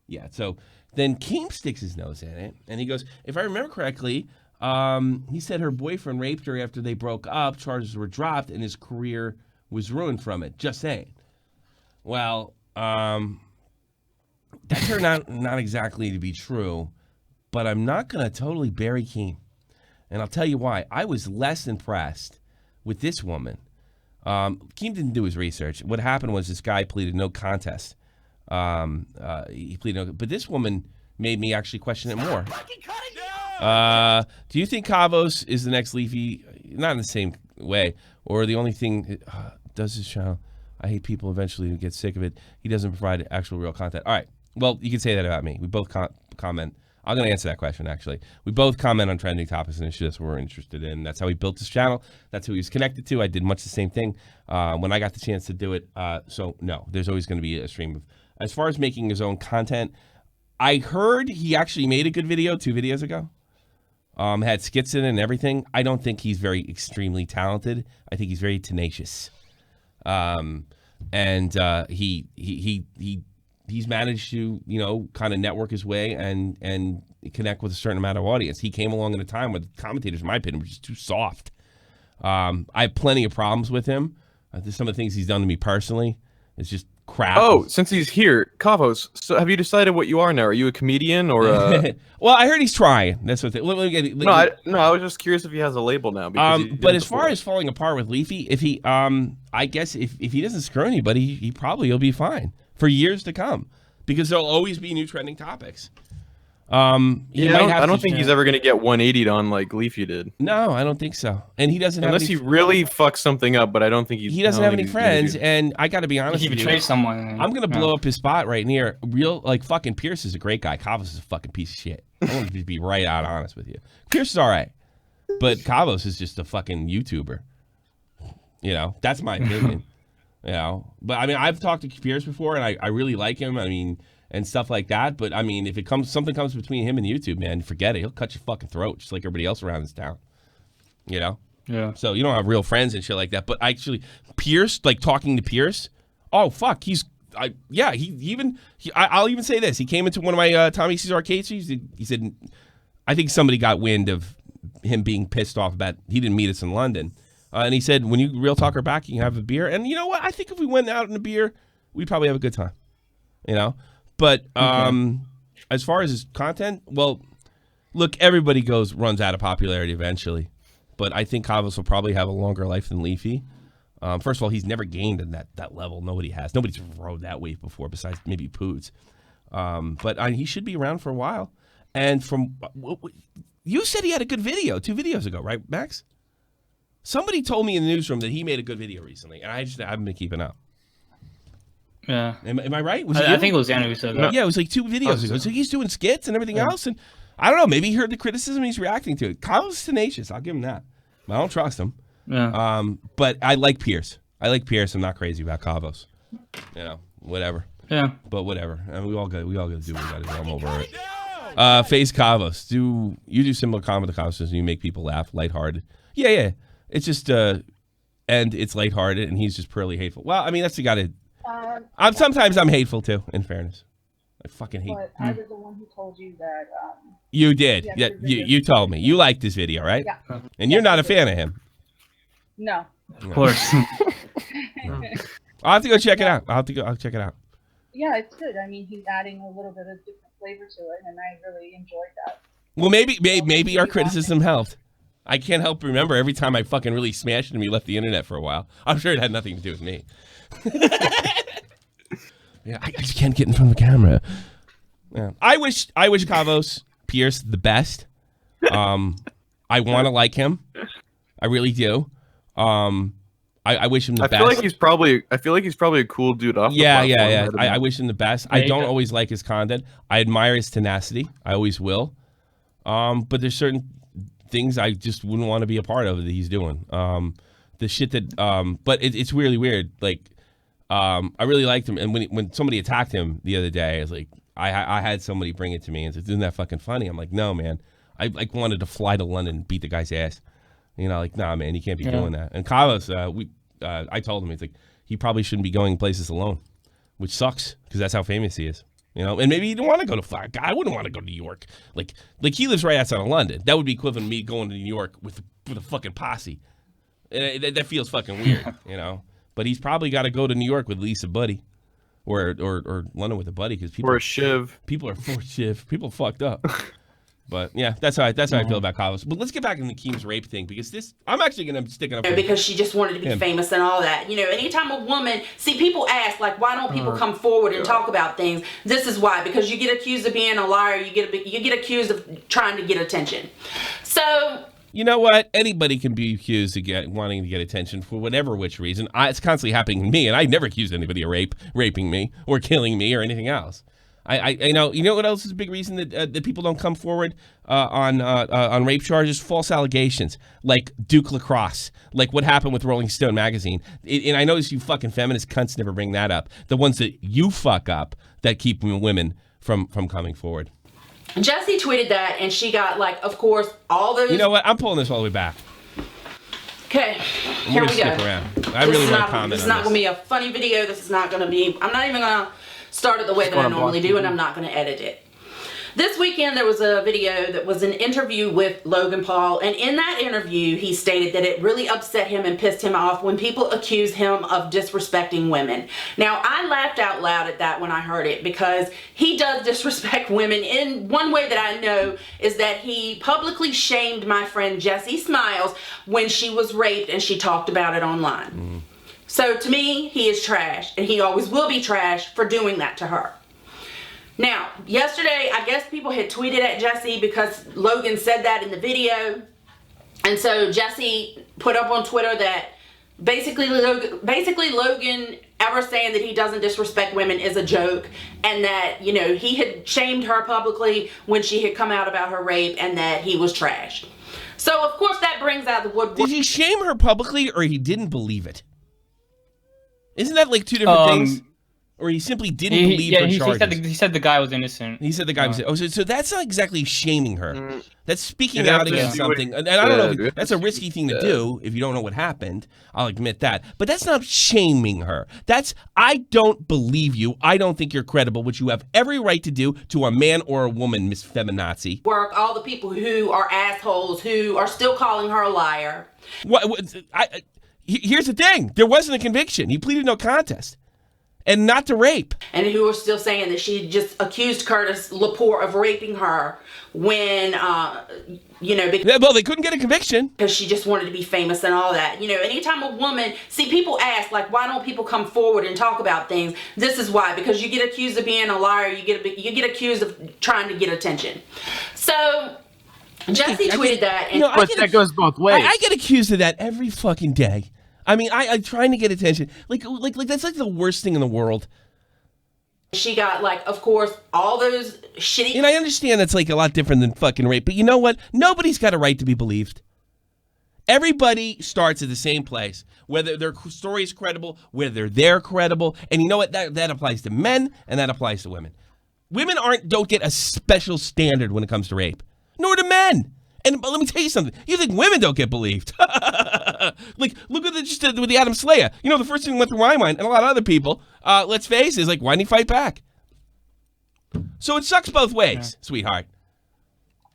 yeah. So then Keem sticks his nose in it, and he goes, if I remember correctly, he said her boyfriend raped her after they broke up, charges were dropped, and his career was ruined from it. Just saying. Well, that turned out not exactly to be true, but I'm not going to totally bury Keem. And I'll tell you why. I was less impressed with this woman. Keem didn't do his research. What happened was this guy pleaded no contest. He pleaded no, but this woman made me actually question it more. Do you think Kavos is the next Leafy? Not in the same way, or the only thing does his channel? I hate people eventually who get sick of it. He doesn't provide actual real content. All right. Well, you can say that about me. We both comment. I'm going to answer that question, actually. We both comment on trending topics and issues we're interested in. That's how he built this channel. That's who he was connected to. I did much the same thing when I got the chance to do it. So, no, there's always going to be a stream of... As far as making his own content, I heard he actually made a good video 2 videos ago. Had skits in it and everything. I don't think he's very extremely talented. I think he's very tenacious. He's managed to, kind of network his way and connect with a certain amount of audience. He came along at a time where the commentators, in my opinion, were just too soft. I have plenty of problems with him. Some of the things he's done to me personally, it's just crap. Oh, since he's here, Kavos, so have you decided what you are now? Are you a comedian or a... Well, I heard he's trying. That's what I was just curious if he has a label now. But as far as falling apart with Leafy, if he, I guess if he doesn't screw anybody, he probably will be fine for years to come, because there'll always be new trending topics. I don't think he's ever going to get 180'd on like Leafy did. No, I don't think so. And he doesn't unless have he really fucks something up. But I don't think he doesn't have any friends. And I got to be honest, he betrays someone. I'm going to blow up his spot right near fucking Pierce is a great guy. Kavos is a fucking piece of shit. I want to be right out honest with you. Pierce is all right, but Kavos is just a fucking YouTuber. That's my opinion. But I mean, I've talked to Pierce before, and I really like him. I mean, and stuff like that. But I mean, if something comes between him and YouTube, man, forget it. He'll cut your fucking throat, just like everybody else around this town. Yeah. So you don't have real friends and shit like that. But actually, Pierce, like talking to Pierce, oh fuck, I'll even say this. He came into one of my Tommy C's arcade streams. He said, I think somebody got wind of him being pissed off about he didn't meet us in London. And he said, when you real talk her back, you can have a beer. And you know what? I think if we went out in a beer, we'd probably have a good time. But as far as his content, well, look, everybody runs out of popularity eventually. But I think Kavos will probably have a longer life than Leafy. First of all, he's never gained in that level. Nobody has. Nobody's rode that wave before besides maybe Poots. But he should be around for a while. And you said he had a good video 2 videos ago, right, Max? Somebody told me in the newsroom that he made a good video recently, and I haven't been keeping up. Yeah. Am I right? I think it was Xander who said that. Yeah, it was like 2 videos ago. So he's doing skits and everything else, and I don't know. Maybe he heard the criticism. He's reacting to it. Kyle's tenacious. I'll give him that. I don't trust him. Yeah. But I like Pierce. I'm not crazy about Kavos. Whatever. Yeah. But whatever. And we all got to do what we got to do. I'm over it. Face Kavos. Do similar comment to Kavos and you make people laugh, lighthearted? Yeah. It's just and it's lighthearted, and he's just purely hateful. Well, I mean, that's the guy that Sometimes I'm hateful too. In fairness, I fucking hate. But I was the one who told you that. You did. Yeah, you told me. You liked this video, right? Yeah. And you're not a fan of him. No. Of course. I'll have to go check it out. I'll check it out. Yeah, it's good. I mean, he's adding a little bit of different flavor to it, and I really enjoyed that. Well, maybe our criticism helped. I can't help remember every time I fucking really smashed him, he left the internet for a while. I'm sure it had nothing to do with me. Yeah, I just can't get in front of the camera. Yeah. I wish Kavos Pierce the best. I want to like him. I really do. I wish him the best. I feel like he's probably a cool dude off the platform. I wish him the best. I don't always like his content. I admire his tenacity. I always will. But there's certain things I just wouldn't want to be a part of that he's doing. The shit that but it's really weird. Like I really liked him, and when somebody attacked him the other day, I was like, I had somebody bring it to me and said, "Isn't that fucking funny?" I'm like, "No, man. I like wanted to fly to London and beat the guy's ass." You know, like, nah, man, you can't be doing that. And Carlos, I told him, it's like, he probably shouldn't be going places alone, which sucks because that's how famous he is. You know, and maybe he didn't want to go to Florida. I wouldn't want to go to New York. Like he lives right outside of London. That would be equivalent to me going to New York with a fucking posse. And that feels fucking weird, you know. But he's probably got to go to New York with at least a buddy, or London with a buddy, because people or a shiv. People are for shiv. People fucked up. But yeah, that's how I feel about Carlos. But let's get back into the Keem's rape thing, because I'm actually gonna stick it up because she just wanted to be famous and all that. You know, anytime a woman, people ask like, why don't people come forward and talk about things? This is why, because you get accused of being a liar. You get accused of trying to get attention. So. You know what? Anybody can be accused of wanting to get attention for whatever which reason. It's constantly happening to me, and I never accused anybody of raping me or killing me or anything else. I know. You know what else is a big reason that people don't come forward on rape charges? False allegations, like Duke Lacrosse, like what happened with Rolling Stone magazine. And I notice you fucking feminist cunts never bring that up. The ones that you fuck up that keep women from coming forward. Jessie tweeted that, and she got like, of course, all those. You know what? I'm pulling this all the way back. Okay, here we go. Stick around. I really want to comment. This is not going to be a funny video. This is not going to be. I'm not even going to start it the way that I normally do, and I'm not going to edit it. This weekend there was a video that was an interview with Logan Paul, and in that interview he stated that it really upset him and pissed him off when people accused him of disrespecting women. Now I laughed out loud at that when I heard it, because he does disrespect women. In one way that I know is that he publicly shamed my friend Jessie Smiles when she was raped and she talked about it online. So to me, he is trash, and he always will be trash for doing that to her. Now, yesterday, I guess people had tweeted at Jessie because Logan said that in the video. And so Jessie put up on Twitter that basically Logan ever saying that he doesn't disrespect women is a joke, and that, you know, he had shamed her publicly when she had come out about her rape, and that he was trash. So, of course, that brings out the woodwork. Did he shame her publicly, or he didn't believe it? Isn't that like two different things? Or he simply didn't believe her charges? He said the guy was innocent. He said the guy was innocent. Oh, so that's not exactly shaming her. That's speaking out against something. And I don't know, that's a risky thing to do if you don't know what happened. I'll admit that. But that's not shaming her. That's, I don't believe you. I don't think you're credible, which you have every right to do to a man or a woman, Miss Feminazi. All the people who are assholes, who are still calling her a liar. Here's the thing. There wasn't a conviction. He pleaded no contest. And not to rape. And who are still saying that she just accused Curtis Lepore of raping her when, you know... Well, they couldn't get a conviction. Because she just wanted to be famous and all that. You know, anytime a woman... people ask, like, why don't people come forward and talk about things? This is why. Because you get accused of being a liar. You get accused of trying to get attention. So... Jessie tweeted that. And but that goes both ways. I get accused of that every fucking day. I mean, I'm trying to get attention. Like that's like the worst thing in the world. She got, like, of course, all those shitty... And I understand that's, like, a lot different than fucking rape, but you know what? Nobody's got a right to be believed. Everybody starts at the same place, whether their story is credible, whether they're credible, and you know what? That applies to men, and that applies to women. Women don't get a special standard when it comes to rape, nor do men. And let me tell you something. You think women don't get believed? Like, look at just with the Adam Slayer. You know, the first thing that went through my mind, and a lot of other people, let's face it, is like, why didn't he fight back? So it sucks both ways, sweetheart.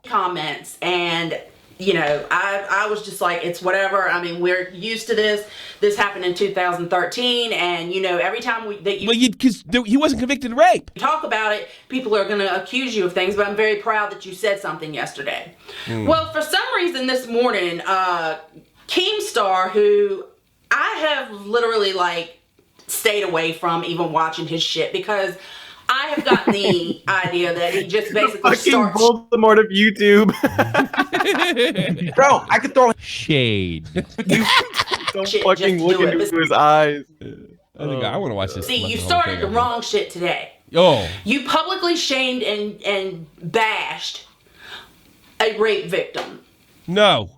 Comments, and you know, I was just like, it's whatever. I mean, we're used to this. This happened in 2013, and you know, every time because he wasn't convicted of rape. Talk about it, people are going to accuse you of things. But I'm very proud that you said something yesterday. Well, for some reason this morning, Keemstar, who I have literally like stayed away from even watching his shit because I have gotten the idea that he just basically starts Voldemort of YouTube. Bro, I could throw shade. Don't fucking look into his eyes. I want to watch this. See, you started the wrong shit today. Oh. You publicly shamed and bashed a rape victim. No.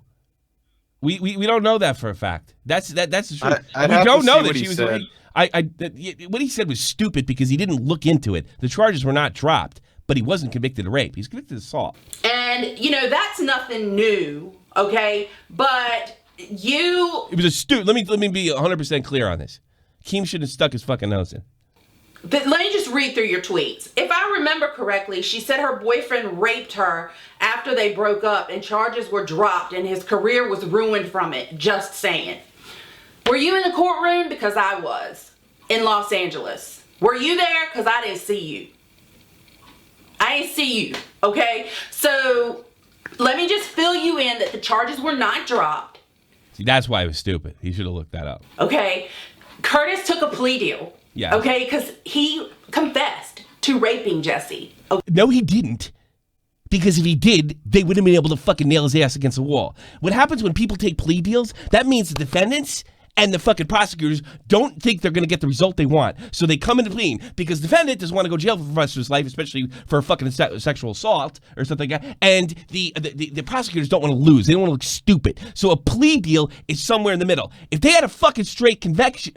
We don't know that for a fact. That's the truth. I'd we have don't to know see that what she he was. said. What he said was stupid because he didn't look into it. The charges were not dropped, but he wasn't convicted of rape. He's convicted of assault. And you know that's nothing new, okay? But it was a stupid. Let me be 100% clear on this. Keem should have stuck his fucking nose in. But let me just read through your tweets. If I remember correctly, she said her boyfriend raped her after they broke up and charges were dropped and his career was ruined from it. Just saying. Were you in the courtroom? Because I was in Los Angeles. Were you there? Because I didn't see you. I didn't see you, okay? So let me just fill you in that the charges were not dropped. See, that's why it was stupid. He should have looked that up. Okay? Curtis took a plea deal. Yeah. Okay? Because he confessed to raping Jesse. Okay. No, he didn't. Because if he did, they wouldn't have been able to fucking nail his ass against the wall. What happens when people take plea deals, that means the defendants and the fucking prosecutors don't think they're going to get the result they want. So they come into pleading because the defendant doesn't want to go to jail for the rest of his life, especially for a fucking sexual assault or something like that. And the prosecutors don't want to lose. They don't want to look stupid. So a plea deal is somewhere in the middle. If they had a fucking straight confession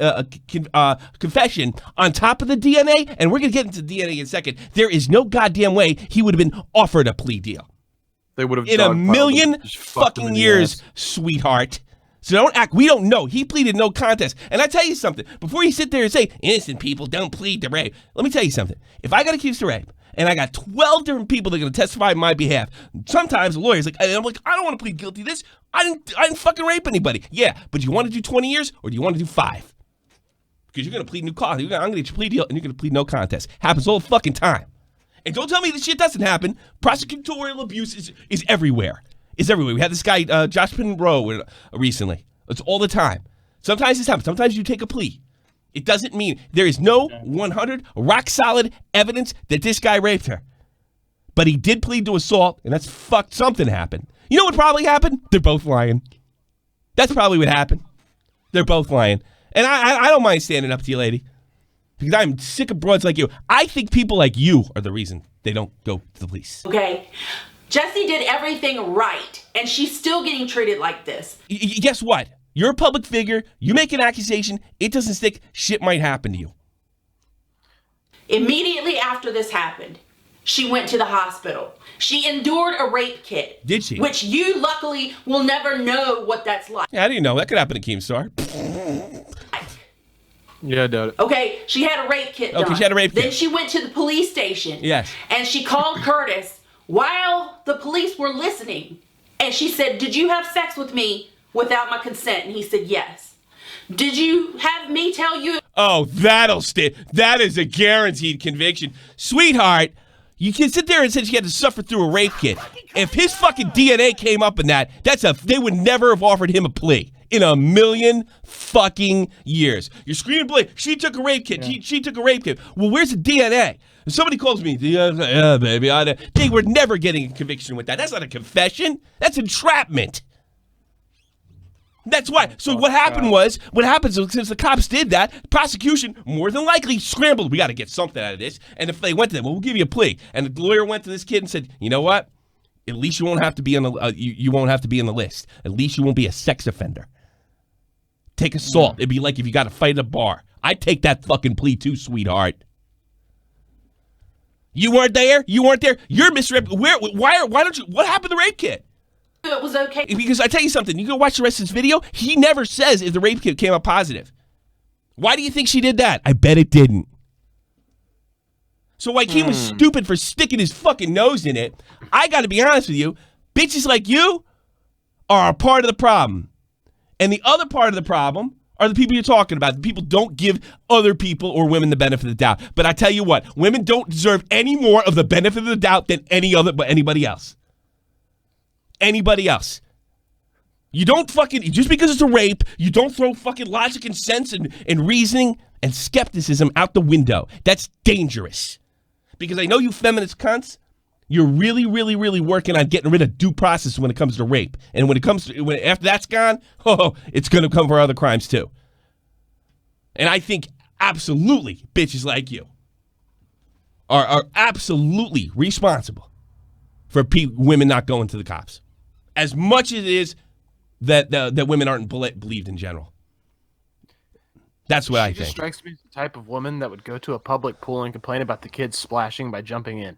on top of the DNA, and we're going to get into DNA in a second, there is no goddamn way he would have been offered a plea deal. They would have in a million fucking years, sweetheart. So don't act, we don't know. He pleaded no contest. And I tell you something, before you sit there and say, innocent people don't plead to rape, let me tell you something. If I got accused of rape, and I got 12 different people that are going to testify on my behalf, sometimes the lawyer's like, I'm like, I don't want to plead guilty to this. I didn't fucking rape anybody. Yeah, but do you want to do 20 years, or do you want to do 5? Because you're going to plead new contest. I'm going to get your plea deal, and you're going to plead no contest. Happens all the fucking time. And don't tell me this shit doesn't happen. Prosecutorial abuse is everywhere. It's everywhere. We had this guy, Josh Pinrow, recently. It's all the time. Sometimes this happens. Sometimes you take a plea. It doesn't mean there is no 100 rock solid evidence that this guy raped her. But he did plead to assault, and that's fucked. Something happened. You know what probably happened? They're both lying. That's probably what happened. They're both lying. And I don't mind standing up to you, lady. Because I'm sick of broads like you. I think people like you are the reason they don't go to the police. Okay. Jesse did everything right, and she's still getting treated like this. Guess what? You're a public figure. You make an accusation. It doesn't stick. Shit might happen to you. Immediately after this happened, she went to the hospital. She endured a rape kit. Did she? Which you luckily will never know what that's like. Yeah, I didn't know. That could happen to Keemstar. Yeah, I doubt it. Okay, she had a rape kit done. Okay, she had a rape kit. Then she went to the police station. Yes. And she called Curtis while the police were listening. And she said, did you have sex with me without my consent? And he said, yes. Did you have me tell you? Oh, that'll stay. That is a guaranteed conviction. Sweetheart, you can sit there and say she had to suffer through a rape kit. If his fucking DNA came up in that, they would never have offered him a plea in a million fucking years. You're screaming plea. She took a rape kit. Yeah. She took a rape kit. Well, where's the DNA? If somebody calls me, yeah, baby, they were never getting a conviction with that. That's not a confession. That's entrapment. That's why. So what happens since the cops did that, prosecution more than likely scrambled. We got to get something out of this. And if they went to them, well, we'll give you a plea. And the lawyer went to this kid and said, you know what? At least you won't have to be on the you won't have to be in the list. At least you won't be a sex offender. Take assault. It'd be like if you got to fight at a bar. I'd take that fucking plea too, sweetheart. You weren't there. You weren't there. You're misrepresenting. Why don't you? What happened to the rape kit? it was okay. Because I tell you something, you go watch the rest of this video, he never says if the rape kit came up positive. Why do you think she did that? I bet it didn't. So Keem was stupid for sticking his fucking nose in it. I got to be honest with you, bitches like you are a part of the problem. And the other part of the problem are the people you're talking about. The people don't give other people or women the benefit of the doubt. But I tell you what, women don't deserve any more of the benefit of the doubt than anybody else. Anybody else. You don't fucking, just because it's a rape, you don't throw fucking logic and sense and reasoning and skepticism out the window. That's dangerous. Because I know you feminist cunts, you're really, really, really working on getting rid of due process when it comes to rape. And when it comes to, after that's gone, it's going to come for other crimes too. And I think absolutely bitches like you are absolutely responsible for women not going to the cops. As much as it is that women aren't believed in general. That's what I think. She just strikes me as the type of woman that would go to a public pool and complain about the kids splashing by jumping in.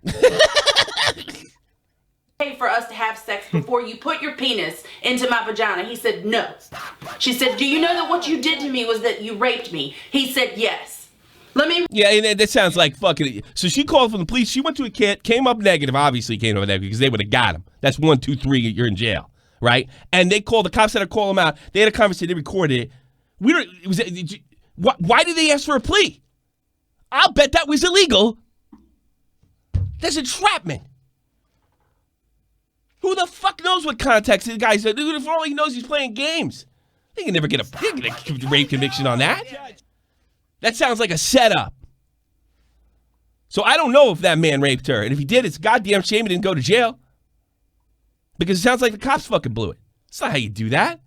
For us to have sex before you put your penis into my vagina. He said no. She said, do you know that what you did to me was that you raped me? He said yes. Yeah, and that sounds like fucking. So she called for the police. She went to a kid, came up negative. Obviously came up negative because they would have got him. That's 1, 2, 3. You're in jail, right? And they called the cops. Had to call him out. They had a conversation. They recorded it. Why did they ask for a plea? I'll bet that was illegal. That's entrapment. Who the fuck knows what context the guy's? For all he knows, he's playing games. They can never get a rape conviction on that. That sounds like a setup. So I don't know if that man raped her. And if he did, it's a goddamn shame he didn't go to jail. Because it sounds like the cops fucking blew it. That's not how you do that.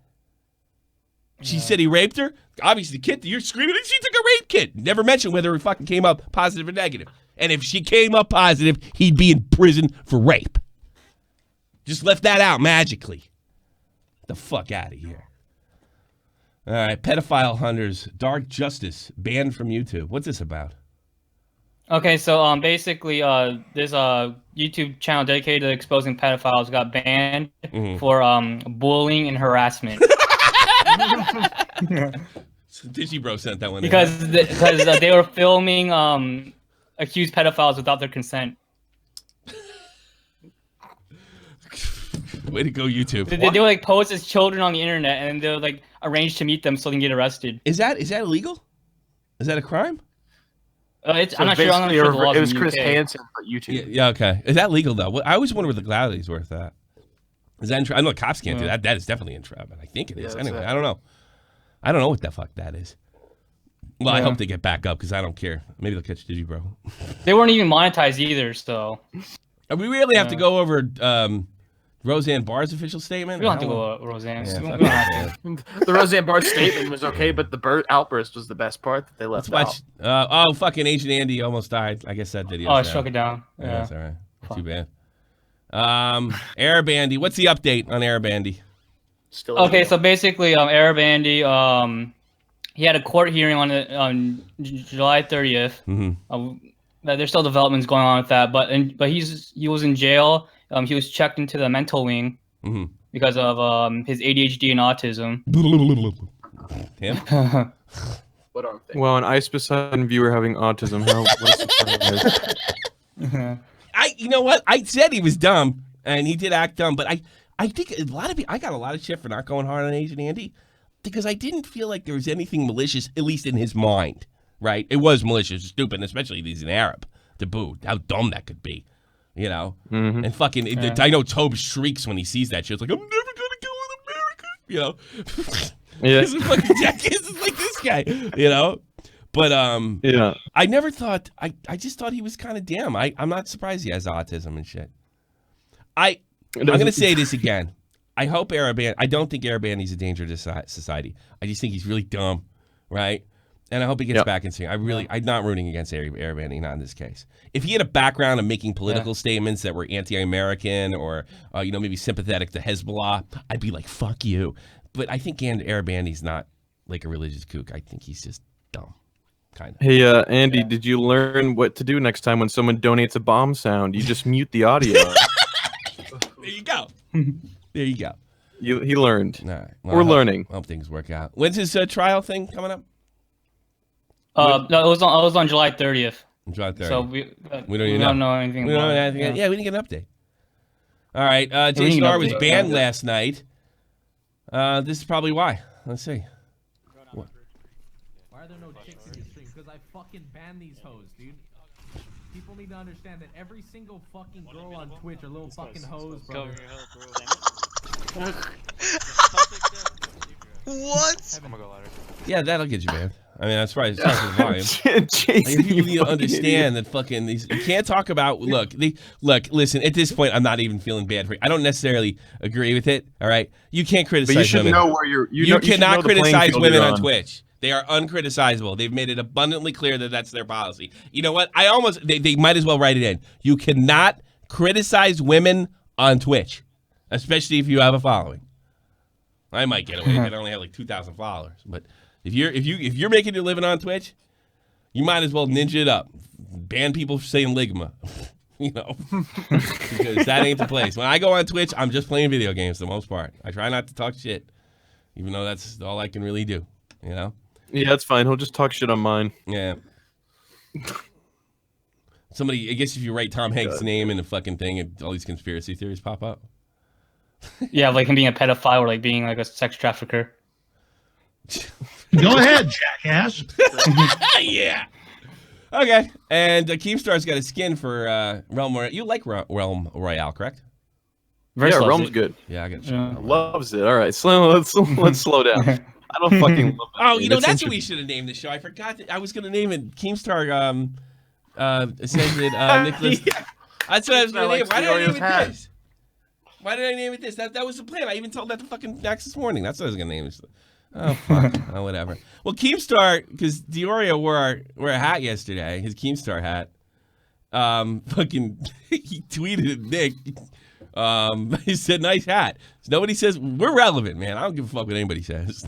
She said he raped her. Obviously, the kid, you're screaming, she took a rape kit. Never mentioned whether it fucking came up positive or negative. And if she came up positive, he'd be in prison for rape. Just left that out magically. Get the fuck out of here. All right, pedophile hunters, dark justice, banned from YouTube. What's this about? Okay, so basically, this YouTube channel dedicated to exposing pedophiles got banned for bullying and harassment. So Deji bro sent that one because they were filming accused pedophiles without their consent. Way to go, YouTube. They would like pose as children on the internet, and they would like arrange to meet them so they can get arrested. Is that illegal? Is that a crime? I'm not sure. I'm not sure the laws it was in Chris UK. Hansen for YouTube. Yeah, okay. Is that legal though? I always wonder what the legality's worth that. Is that I know cops can't do that. That is definitely entrapment. I think it is. Anyway, I don't know. I don't know what the fuck that is. Well, I hope they get back up because I don't care. Maybe they'll catch Digi, bro. They weren't even monetized either, so. We really have to go over Roseanne Barr's official statement. We don't have to go over Roseanne's. Yeah, the Roseanne Barr statement was okay, but the outburst was the best part that they left out. Fucking Agent Andy almost died. I guess that video. Oh, I struck it down. Yeah, that's all right. Too bad. Arabandy, what's the update on Arabandy? Still okay, so basically, Arabandy, he had a court hearing on July 30th. There's still developments going on with that, but he was in jail. He was checked into the mental wing because of his ADHD and autism. Damn. What arm thing? Well, an Ice Poseidon viewer having autism. What a surprise. You know what? I said he was dumb, and he did act dumb, but I think a lot of people, I got a lot of shit for not going hard on Agent Andy because I didn't feel like there was anything malicious, at least in his mind, right? It was malicious, stupid, especially if he's an Arab, to boot. How dumb that could be, you know? And fucking, I know Tobes shrieks when he sees that shit. It's like, I'm never going to go with America, you know? Yeah. This is fucking jackass is like this guy, you know? But yeah, I never thought, I just thought he was kind of damn. I'm not surprised he has autism and shit. I'm going to say this again. I hope I don't think Arabandy's a danger to society. I just think he's really dumb, right? And I hope he gets back in sync. I'm not rooting against Arabandy, not in this case. If he had a background of making political statements that were anti-American or, maybe sympathetic to Hezbollah, I'd be like, fuck you. But I think Arabandy's not like a religious kook. I think he's just dumb. Kind of. Hey, Andy, did you learn what to do next time when someone donates a bomb sound? You just mute the audio. There you go. There you go. He learned. All right. We're learning. Hope things work out. When's his trial thing coming up? No, it was on July 30th. July 30th. So we don't know anything. We don't know about anything. it. Yeah, we didn't get an update. All right. We didn't get Keemstar an was update. banned last night. This is probably why. Let's see. Why are there no chicks in your stream? Because I fucking ban these hoes, dude. People need to understand that every single fucking girl on Twitch are little fucking hoes, brother. What? Yeah, that'll get you banned. I mean, that's right. It's not the volume. You need to understand that fucking these. You can't talk about. Look. Listen. At this point, I'm not even feeling bad for you. I don't necessarily agree with it. All right. You can't criticize But you should women. know where you're. You cannot know the playing criticize field women you're on Twitch. They are uncriticizable. They've made it abundantly clear that that's their policy. You know what? They might as well write it in. You cannot criticize women on Twitch, especially if you have a following. I might get away with it. I only have like 2,000 followers, but if you're making your living on Twitch, you might as well ninja it up. Ban people for saying ligma, you know, because that ain't the place. When I go on Twitch, I'm just playing video games for the most part. I try not to talk shit, even though that's all I can really do. You know. Yeah, that's fine. He'll just talk shit on mine. Yeah. Somebody, I guess if you write Tom Hanks' name in the fucking thing, and all these conspiracy theories pop up. Yeah, like him being a pedophile or like being like a sex trafficker. Go ahead, jackass. Yeah. Okay. And Keemstar's got a skin for Realm Royale. You like Realm Royale, correct? Yeah, Realm's good. Yeah, I got you. Loves it. All right, let's slow down. I don't fucking love that. Oh, game. you know, It's that's what we should have named the show. I forgot. I was going to name it Keemstar says it Nicholas. That's what I was going to name it. Why did I name it this? Why did I name it this? That was the plan. I even told that to fucking Max this morning. That's what I was going to name it. Oh, fuck. Oh, whatever. Well, Keemstar, because Diorio wore a hat yesterday, his Keemstar hat. Fucking, he tweeted at Nick. He said, nice hat. So nobody says, we're relevant, man. I don't give a fuck what anybody says.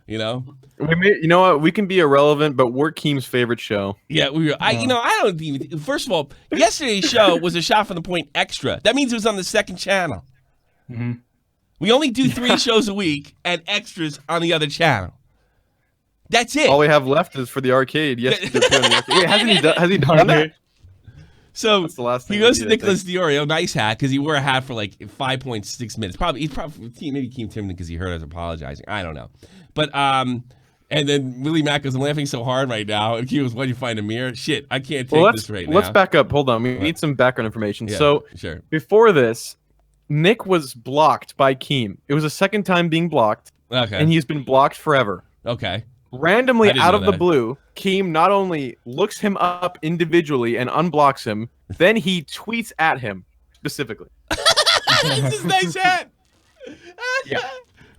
You know? You know what? We can be irrelevant, but we're Keem's favorite show. Yeah, I don't even. First of all, yesterday's show was a Shot from the Point extra. That means it was on the second channel. Mm-hmm. We only do 3 shows a week and extras on the other channel. That's it. All we have left is for the arcade. Yes, has he done that? So That's the last thing he goes we to did, I Nicholas Diorio, nice hat, because he wore a hat for like 5.6 minutes. He's probably maybe Keem timid because he heard us apologizing. I don't know. But and then Willie Mack goes, I'm laughing so hard right now. And Keem goes, why did you find a mirror? Shit, I can't take this right now. Let's back up. Hold on. We need some background information. Yeah, so sure. Before this, Nick was blocked by Keem. It was the second time being blocked. Okay. And he's been blocked forever. Okay. Randomly, I didn't out know of the that. blue, Keem not only looks him up individually and unblocks him, then he tweets at him specifically. That's his nice hat. Yeah. And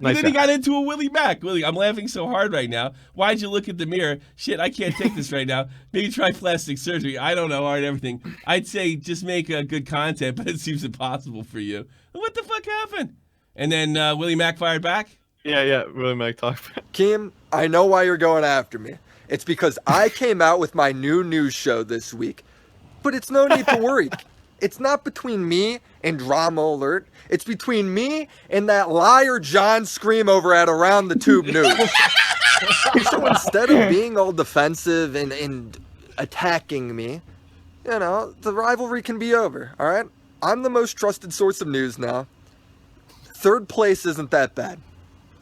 Nice then he hat. got into a Willie Mack. Willie, I'm laughing so hard right now. Why'd you look at the mirror? Shit, I can't take this right now. Maybe try plastic surgery. I don't know, art, everything. I'd say just make good content, but it seems impossible for you. What the fuck happened? And then Willie Mack fired back? Yeah. Willie Mack talked. Keem, I know why you're going after me. It's because I came out with my new news show this week. But it's no need to worry. It's not between me and Drama Alert. It's between me and that liar John Scream over at Around the Tube News. So instead of being all defensive and attacking me, you know, the rivalry can be over, all right? I'm the most trusted source of news now. 3rd place isn't that bad,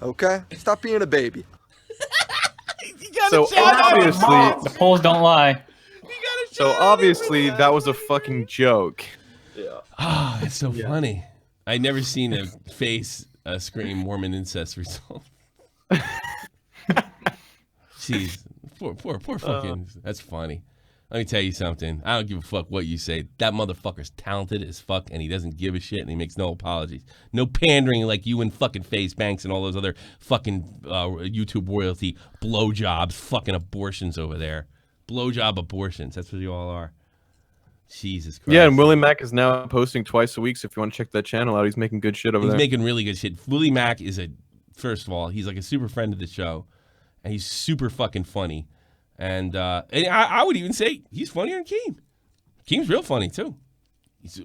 okay? Stop being a baby. So obviously, the polls don't lie. So obviously, that was a fucking joke. Yeah. Oh, that's so funny. I'd never seen a face scream Mormon incest result. Jeez. Poor fucking. That's funny. Let me tell you something. I don't give a fuck what you say. That motherfucker's talented as fuck, and he doesn't give a shit, and he makes no apologies. No pandering like you and fucking Face Banks and all those other fucking YouTube royalty blowjobs, fucking abortions over there. Blowjob abortions. That's what you all are. Jesus Christ. Yeah, and Willie Mack is now posting twice a week, so if you want to check that channel out, he's making good shit over He's there. making really good shit. Willie Mack is first of all, he's like a super friend of the show, and he's super fucking funny. And I would even say he's funnier than Keem. Keem's real funny, too.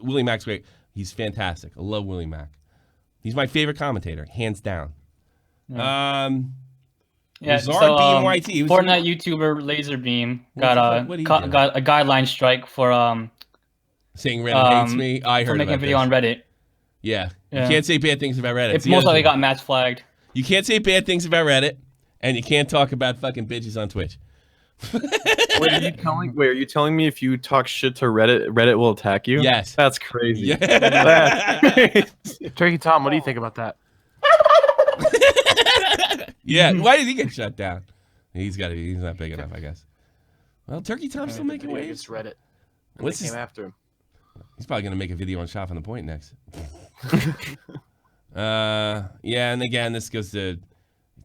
Willie Mack's great. He's fantastic. I love Willie Mack. He's my favorite commentator, hands down. Yeah, Lazard so Beam YT. He was Fortnite YouTuber Laserbeam What did he do? got a guideline strike for saying Reddit hates me. I heard for making about a video this. on Reddit. Yeah. Yeah. You can't say bad things about Reddit. It most likely got match flagged. You can't say bad things about Reddit, and you can't talk about fucking bitches on Twitch. Wait, are you telling me if you talk shit to Reddit will attack you? Yes. That's crazy. Yeah. That's crazy. Turkey Tom, what do you think about that? Yeah. Why did he get shut down? He's not big enough, I guess. Well, Turkey Tom's still making waves. It's Reddit. What's They his... came after him. He's probably gonna make a video on Shop on the Point next. Yeah, and again, this goes to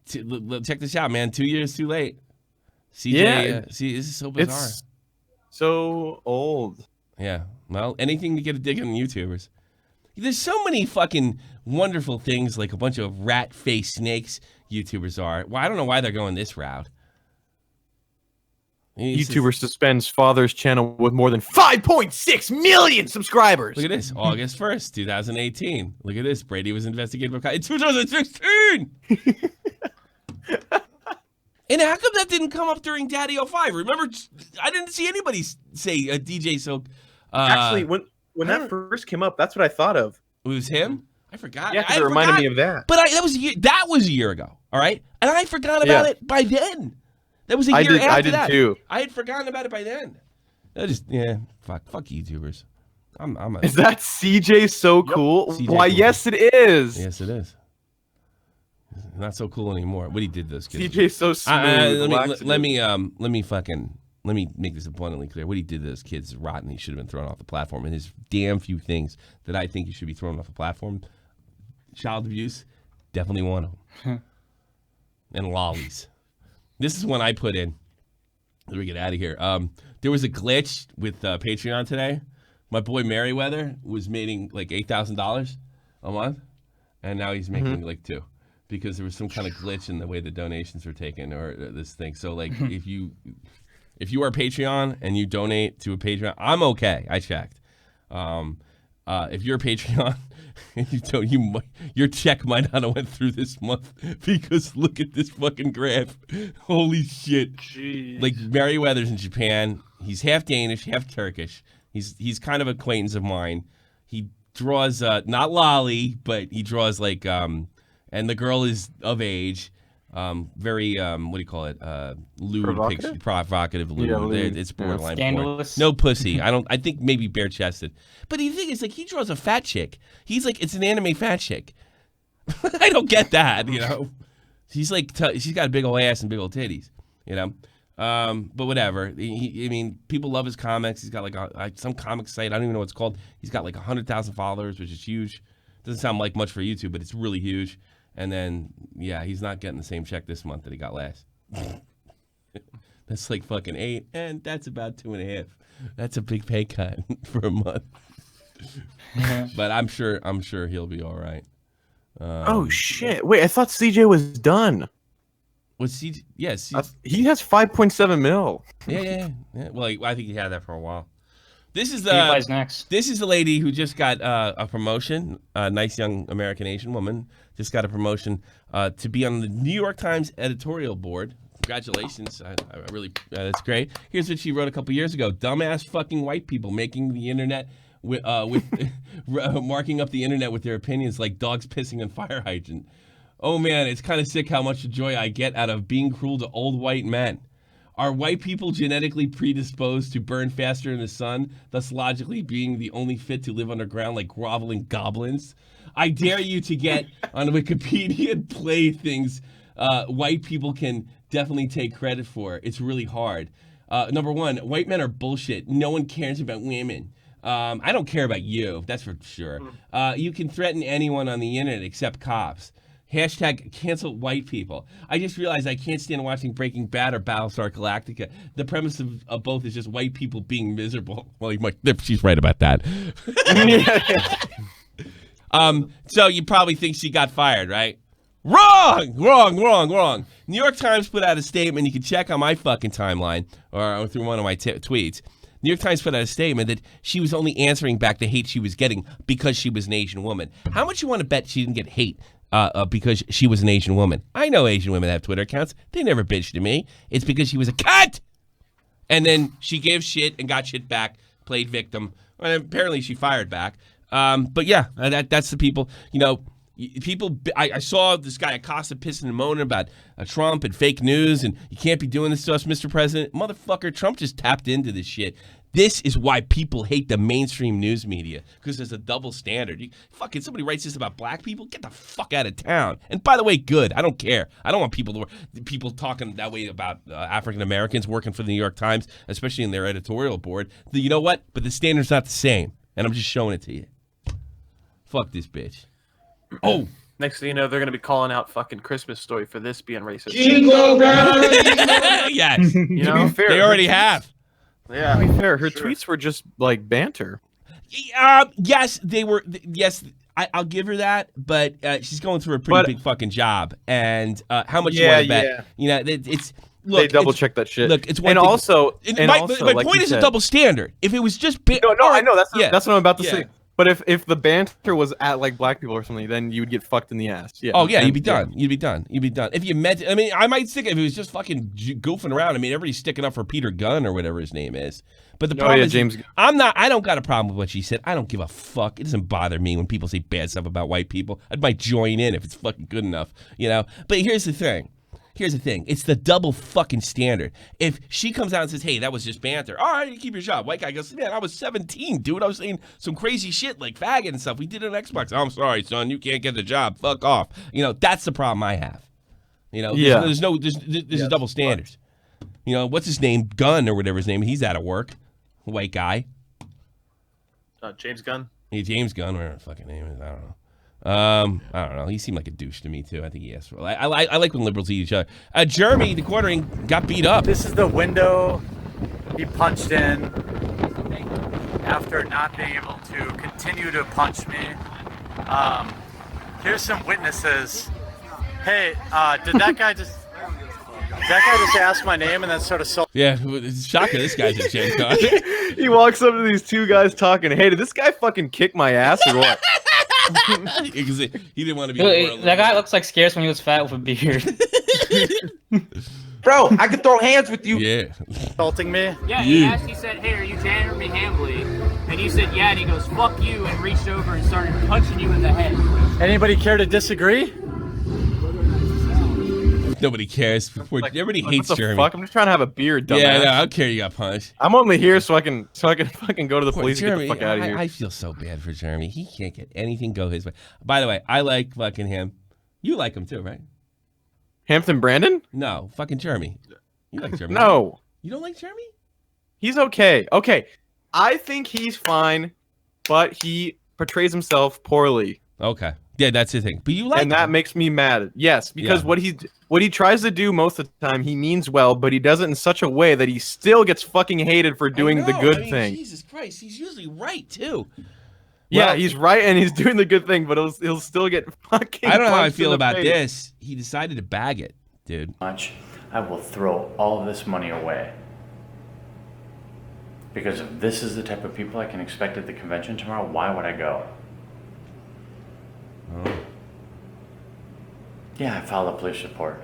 check this out, man. 2 years too late. CJ, Yeah. See, this is so bizarre. It's so old. Yeah. Well, anything to get a dig on YouTubers. There's so many fucking wonderful things, like a bunch of rat-faced snakes YouTubers are. Well, I don't know why they're going this route. YouTuber suspends father's channel with more than 5.6 million subscribers. Look at this, August 1st, 2018. Look at this, Brady was investigated by... It's 2016! And how come that didn't come up during Daddy 05? Remember, I didn't see anybody say DJ so... Actually, when that first came up, that's what I thought of. It was him? I forgot. Yeah, because it reminded me of that. But that was a year ago, all right? And I forgot about it by then. That was a year after I did that. too. I had forgotten about it by then. Fuck YouTubers. Is that CJ so cool? CJ Why, cool. yes, it is. Yes, it is. Not so cool anymore. What he did to those kids. CJ's so smooth. Let me make this abundantly clear. What he did to those kids is rotten. He should have been thrown off the platform. And there's damn few things that I think he should be thrown off the platform. Child abuse, definitely one of them. And lollies. This is one I put in. Let me get out of here. There was a glitch with Patreon today. My boy Merriweather was making like $8,000 a month, and now he's making like $2,000 because there was some kind of glitch in the way the donations were taken or this thing. So like if you are Patreon and you donate to a Patreon, I'm okay. I checked. If you're a Patreon and you don't, your check might not have went through this month because look at this fucking graph. Holy shit! Jeez. Like Merriweather's in Japan. He's half Danish, half Turkish. He's kind of an acquaintance of mine. He draws not lolly, but he draws like and the girl is of age. Very what do you call it? Lewd Provocative? picture, provocative lewd. Yeah, lewd. It's borderline Scandalous. porn. No pussy. I think maybe bare chested. But the thing is, like, he draws a fat chick. He's like, it's an anime fat chick. I don't get that, you know. She's like, she's got a big old ass and big old titties, you know. But whatever. I mean, people love his comics. He's got like some comic site. I don't even know what it's called. He's got like 100,000 followers, which is huge. Doesn't sound like much for YouTube, but it's really huge. And then, yeah, he's not getting the same check this month that he got last. That's like fucking 8, and that's about 2.5. That's a big pay cut for a month. But I'm sure he'll be all right. Oh shit! Wait, I thought CJ was done. Was CJ? Yes. He has 5.7 mil. Yeah. Well, I think he had that for a while. This is PewDiePie's next. This is the lady who just got a promotion. A nice young American Asian woman just got a promotion to be on the New York Times editorial board. Congratulations! I really that's great. Here's what she wrote a couple years ago: "Dumbass fucking white people making the internet with marking up the internet with their opinions like dogs pissing on fire hydrant. Oh man, it's kind of sick how much joy I get out of being cruel to old white men. Are white people genetically predisposed to burn faster in the sun, thus logically being the only fit to live underground like groveling goblins? I dare you to get on Wikipedia and play things white people can definitely take credit for. It's really hard. Number one, white men are bullshit. No one cares about women. I don't care about you, that's for sure. You can threaten anyone on the internet except cops. Hashtag cancel white people. I just realized I can't stand watching Breaking Bad or Battlestar Galactica. The premise of both is just white people being miserable. Well, she's right about that. So you probably think she got fired, right? Wrong. New York Times put out a statement. You can check on my fucking timeline or through one of my tweets. New York Times put out a statement that she was only answering back the hate she was getting because she was an Asian woman. How much you want to bet she didn't get hate because she was an Asian woman? I know Asian women have Twitter accounts. They never bitched to me. It's because she was a cunt. And then she gave shit and got shit back, played victim. And apparently she fired back. But yeah, that's the people, you know. People, I saw this guy Acosta pissing and moaning about Trump and fake news, and you can't be doing this to us, Mr. President. Motherfucker, Trump just tapped into this shit. This is why people hate the mainstream news media, because there's a double standard. Fucking somebody writes this about black people, get the fuck out of town. And by the way, good. I don't care. I don't want people talking that way about African Americans working for the New York Times, especially in their editorial board. You know what? But the standard's not the same, and I'm just showing it to you. Fuck this bitch. Oh, next thing you know, they're gonna be calling out fucking Christmas Story for this being racist. Yes, you know, fair. They already have. Yeah, to be fair, her tweets were just like banter. Yes, they were. Yes, I'll give her that, but she's going through a pretty big fucking job. And how much you want to bet? Yeah. You know, it's. Look, they double check that shit. Look, it's one and thing. Also, my like point is a double standard. If it was just no, I know that's what I'm about to say. But if the banter was at like black people or something, then you would get fucked in the ass. Yeah. Oh yeah, you'd be done. You'd be done. You'd be done. If you meant, I mean, I might stick it if it was just fucking goofing around. I mean, everybody's sticking up for Peter Gunn or whatever his name is. But the problem is, James. I don't got a problem with what she said. I don't give a fuck. It doesn't bother me when people say bad stuff about white people. I might join in if it's fucking good enough, you know. But here's the thing. It's the double fucking standard. If she comes out and says, hey, that was just banter. All right, you keep your job. White guy goes, man, I was 17, dude. I was saying some crazy shit like faggot and stuff. We did it on Xbox. Oh, I'm sorry, son. You can't get the job. Fuck off. You know, that's the problem I have. You know, there's a double standards. You know, what's his name? Gunn or whatever his name. He's out of work. White guy. James Gunn. Yeah, James Gunn, whatever his fucking name is. I don't know. I don't know. He seemed like a douche to me too. I think he asked for. I like when liberals eat each other. Jeremy, the quartering, got beat up. This is the window he punched in after not being able to continue to punch me. Here's some witnesses. Hey, did that guy just ask my name and then sort of Yeah, it's shocking. This guy's a James Gunn. He walks up to these two guys talking. Hey, did this guy fucking kick my ass or what? Because he didn't want to be. That guy looks like Scarce when he was fat with a beard. Bro, I could throw hands with you. Yeah. Insulting me? Yeah, he said, hey, are you Tanner B. Hambly? And you said, yeah, and he goes, fuck you, and reached over and started punching you in the head. Anybody care to disagree? Nobody cares. Everybody hates Jeremy. Fuck, I'm just trying to have a beer, dumbass. Yeah, no, I don't care you got punched. I'm only here so I can fucking go to the police Jeremy, and get the fuck out of here. I feel so bad for Jeremy. He can't get anything go his way. By the way, I like fucking him. You like him too, right? Hampton Brandon? No, fucking Jeremy. You like Jeremy? No. Right? You don't like Jeremy? He's okay. Okay. I think he's fine, but he portrays himself poorly. Okay. Yeah, that's the thing. But you like and that makes me mad. Yes, because what he tries to do most of the time, he means well, but he does it in such a way that he still gets fucking hated for doing the good thing. Jesus Christ, he's usually right too. Yeah, he's right and he's doing the good thing, but he'll still get fucking. I don't know how I feel about this. He decided to bag it, dude. I will throw all of this money away. Because if this is the type of people I can expect at the convention tomorrow, why would I go? Oh. Yeah, I filed a police report.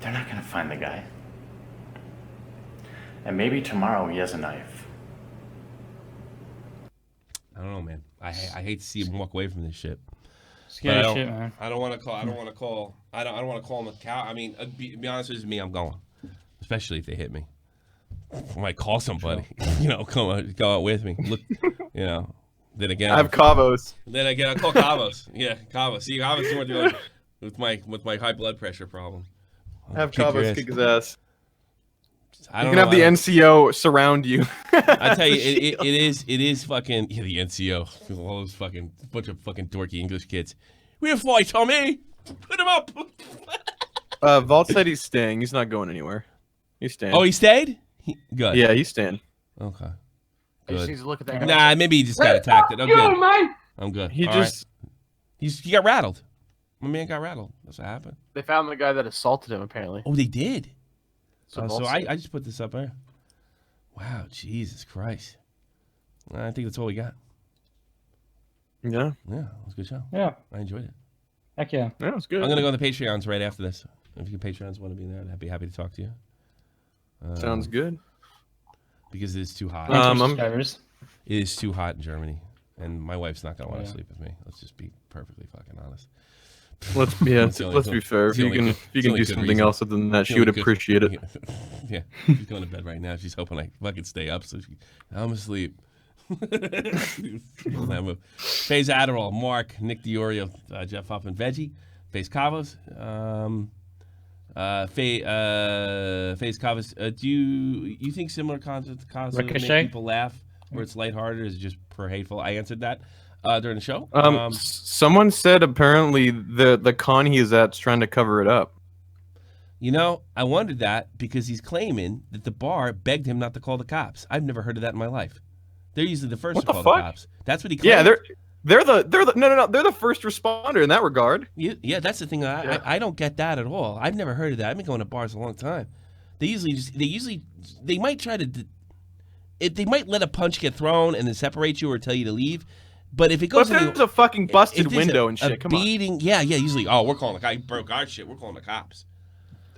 They're not gonna find the guy. And maybe tomorrow he has a knife. I don't know, man. I hate to see him walk away from this shit. Scary shit, man. I don't want to call. I don't want to call him a cow. I mean, be honest with me, I'm going. Especially if they hit me. I might call somebody. You know, go out with me. Look, you know. Then again, I have Cavos. Then again, I call Cavos. Yeah, Cavos. See, Cavos more doing with my high blood pressure problem. I have Cavos kick his ass. You can have the NCO surround you. I tell you, it is fucking the NCO. All those fucking bunch of fucking dorky English kids. We're fly, Tommy. Put him up. Vault said he's staying. He's not going anywhere. He's staying. Oh, he stayed? Good. Yeah, he's staying. Okay. Good. Just need to look at that. Nah, maybe he just got attacked. I'm good. Man. I'm good. He All just right. He got rattled. My man got rattled. That's what happened. They found the guy that assaulted him. Apparently. Oh, they did. So So I just put this up there. Wow, Jesus Christ. I think that's all we got. Yeah. Yeah, it was a good show. Yeah. I enjoyed it. Heck yeah. Yeah, it was good. I'm going to go on the Patreons right after this. If you Patreons want to be there, I'd be happy to talk to you. Sounds good. Because it is too hot. Subscribers. It is too hot in Germany. And my wife's not going to want to sleep with me. Let's just be perfectly fucking honest. Let's be fair. If you can do something else other than that, she would appreciate it. Yeah, she's going to bed right now. She's hoping I fucking stay up. So I'm asleep. FaZe Adderall, Mark, Nick Diorio, Jeff Huffman, Veggie, FaZe Cavos, FaZe Cavos. Do you think similar concepts make people laugh, where it's lighthearted, or is it just per hateful? I answered that during the show. Someone said apparently the con he is at's trying to cover it up. You know, I wondered that because he's claiming that the bar begged him not to call the cops. I've never heard of that in my life. They're usually the first to call the cops. That's what he claimed. Yeah, they're the first responder in that regard. Yeah, that's the thing. I don't get that at all. I've never heard of that. I've been going to bars a long time. They might try to, they might let a punch get thrown and then separate you or tell you to leave. But if it goes, if there's a fucking busted window and shit, come on. Yeah, usually, we're calling the guy broke our shit. We're calling the cops.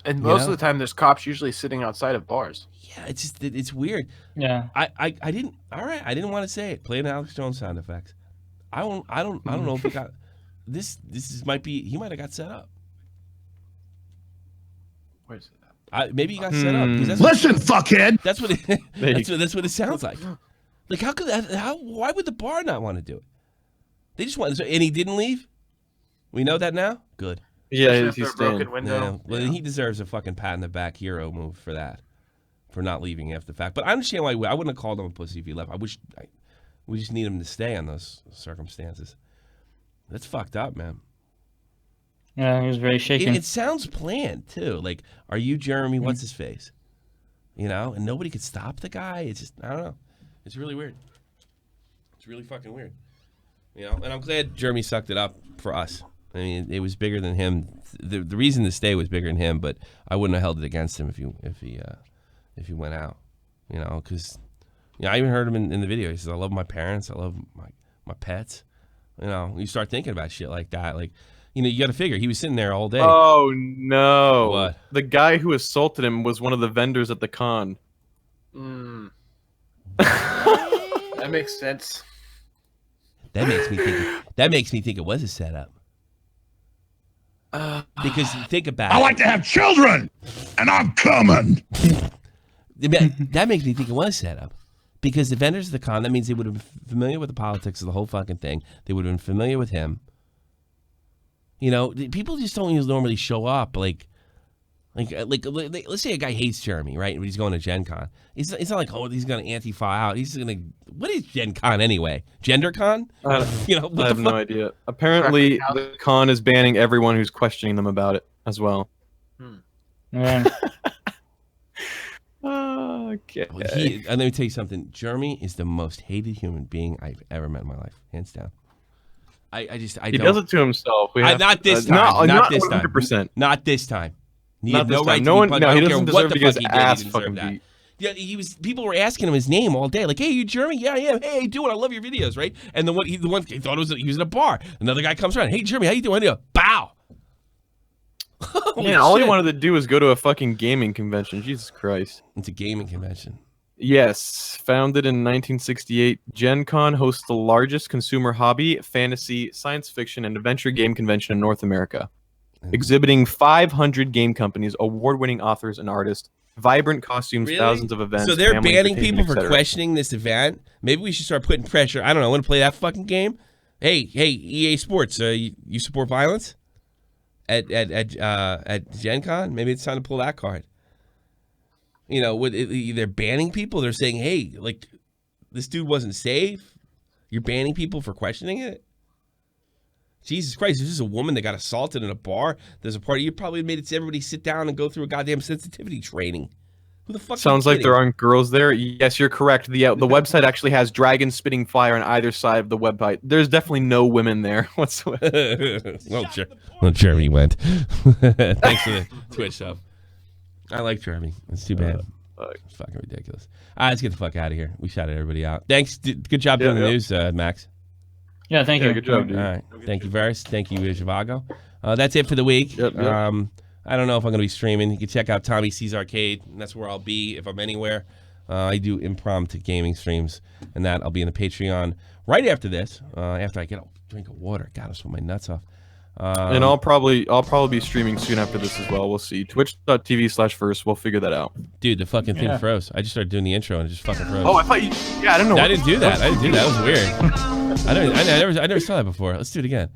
And most of the time, there's cops usually sitting outside of bars. Yeah, it's weird. Yeah. I didn't want to say it. Play an Alex Jones sound effects. I don't know if it got this might be, he might have got set up. Where's it? Maybe he got set up. Listen, fuckhead. That's what it sounds like. Like why would the bar not want to do it? They just want, and he didn't leave. We know that now. Good. Yeah, he's staying. Yeah. Well, he deserves a fucking pat in the back hero move for that, for not leaving after the fact. But I understand why I wouldn't have called him a pussy if he left. We just need him to stay in those circumstances. That's fucked up, man. Yeah, he was very shaken. It sounds planned too. Like, are you Jeremy? What's his face? You know, and nobody could stop the guy. It's just, I don't know. It's really weird. It's really fucking weird. You know, and I'm glad Jeremy sucked it up for us. I mean, it was bigger than him. The reason to stay was bigger than him, but I wouldn't have held it against him if he went out. You know, because I even heard him in the video. He says, "I love my parents. I love my pets." You know, you start thinking about shit like that. Like, you know, you got to figure he was sitting there all day. Oh no! What? The guy who assaulted him was one of the vendors at the con. That makes sense. That makes me think it was a setup. Because think about it. I like to have children, and I'm coming. That makes me think it was set up. Because the vendors of the con, that means they would have been familiar with the politics of the whole fucking thing. They would have been familiar with him. You know, people just don't normally show up like let's say a guy hates Jeremy, right? He's going to Gen Con. It's not like, oh, he's going to Antifa out. He's going to, what is Gen Con anyway? Gender Con? You know, I have no idea. Apparently, the con is banning everyone who's questioning them about it as well. Yeah. Okay. And let me tell you something. Jeremy is the most hated human being I've ever met in my life, hands down. I he does it to himself. Not this time. Not this 100%. time. Not this time. He Not had this no time. right No to one. be punched. No, I he don't doesn't care what deserve the to get his fuck he did. He ass didn't fucking deserve that. beat. Yeah, people were asking him his name all day, like, "Hey, you Jeremy? Yeah, I am. Hey, how you doing? I love your videos, right?" And the one he thought he was in a bar. Another guy comes around, "Hey, Jeremy, how you doing?" And he goes, "Bow." Man, all he wanted to do was go to a fucking gaming convention. Jesus Christ. It's a gaming convention. Yes, founded in 1968, Gen Con hosts the largest consumer hobby, fantasy, science fiction, and adventure game convention in North America, exhibiting 500 game companies, award-winning authors and artists, vibrant costumes, Really? thousands of events. So they're family banning people entertainment, for etc. questioning this event. Maybe we should start putting pressure. I don't know. I want to play that fucking game. Hey, EA Sports, you support violence at Gen Con? Maybe it's time to pull that card. You know, they're banning people. They're saying, hey, like, this dude wasn't safe. You're banning people for questioning it? Jesus Christ, if this is a woman that got assaulted in a bar, there's a party, you probably made it to everybody sit down and go through a goddamn sensitivity training. Who the fuck Sounds like there aren't girls there. Yes, you're correct. The website actually has dragons spitting fire on either side of the website. There's definitely no women there whatsoever. Well, Jeremy went. Thanks for the Twitch sub. I like Jeremy. It's too bad. Fucking ridiculous. All right, let's get the fuck out of here. We shouted everybody out. Thanks. Good job doing the news, Max. Yeah, thank you. Good job, dude. All right. Thank you, Versts. Thank you, Zhivago. That's it for the week. Yep. I don't know if I'm going to be streaming. You can check out Tommy C's Arcade, and that's where I'll be if I'm anywhere. I do impromptu gaming streams, and that I'll be in the Patreon right after this. After I get a drink of water. God, I sweat my nuts off. And I'll probably be streaming soon after this as well. We'll see. Twitch.tv/Versts. We'll figure that out. Dude, the fucking thing froze. I just started doing the intro and it just fucking froze. Oh, I thought you. Yeah, I didn't know. I didn't do that. That was weird. I never saw that before. Let's do it again.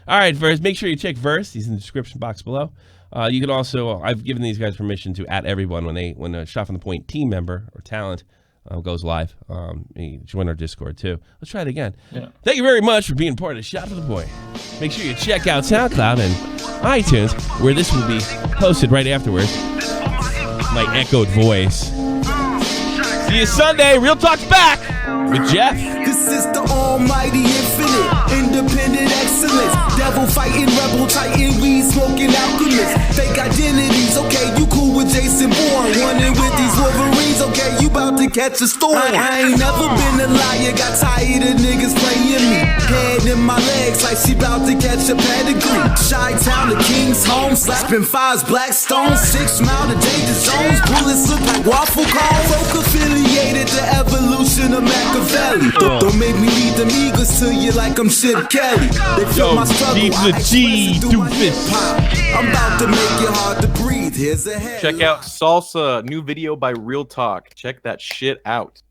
All right, Versts. Make sure you check Versts. He's in the description box below. You can also. I've given these guys permission to @ everyone when a Shot from the Point team member or talent goes live. Join our Discord too. Let's try it again. Yeah. Thank you very much for being part of Shot from the Point. Make sure you check out SoundCloud and iTunes, where this will be posted right afterwards. My echoed voice. See you Sunday. Real Talk's back with Jeff. This is the almighty infinite, independent excellence. Devil fighting, rebel titan, weed smoking alchemist. Fake identities, okay, you cool with Jason Bourne. Running with these Wolverines, okay, you about to catch a storm. I ain't never been a liar, got tired of niggas playing me. Head in my legs like she about to catch a pedigree. Chi-Town to King's home, slapping fives, black stones. 6 Mile to danger zones, bullets look like waffle cones. Folk affiliated the evolution of Machiavelli. Don't make me lead them eagles to you like I'm Chip Kelly. They feel my struggle, I express it through my hip-hop. I'm about to make it hard to breathe. Here's a head. Check out Salsa, new video by Real Talk. Check that shit out.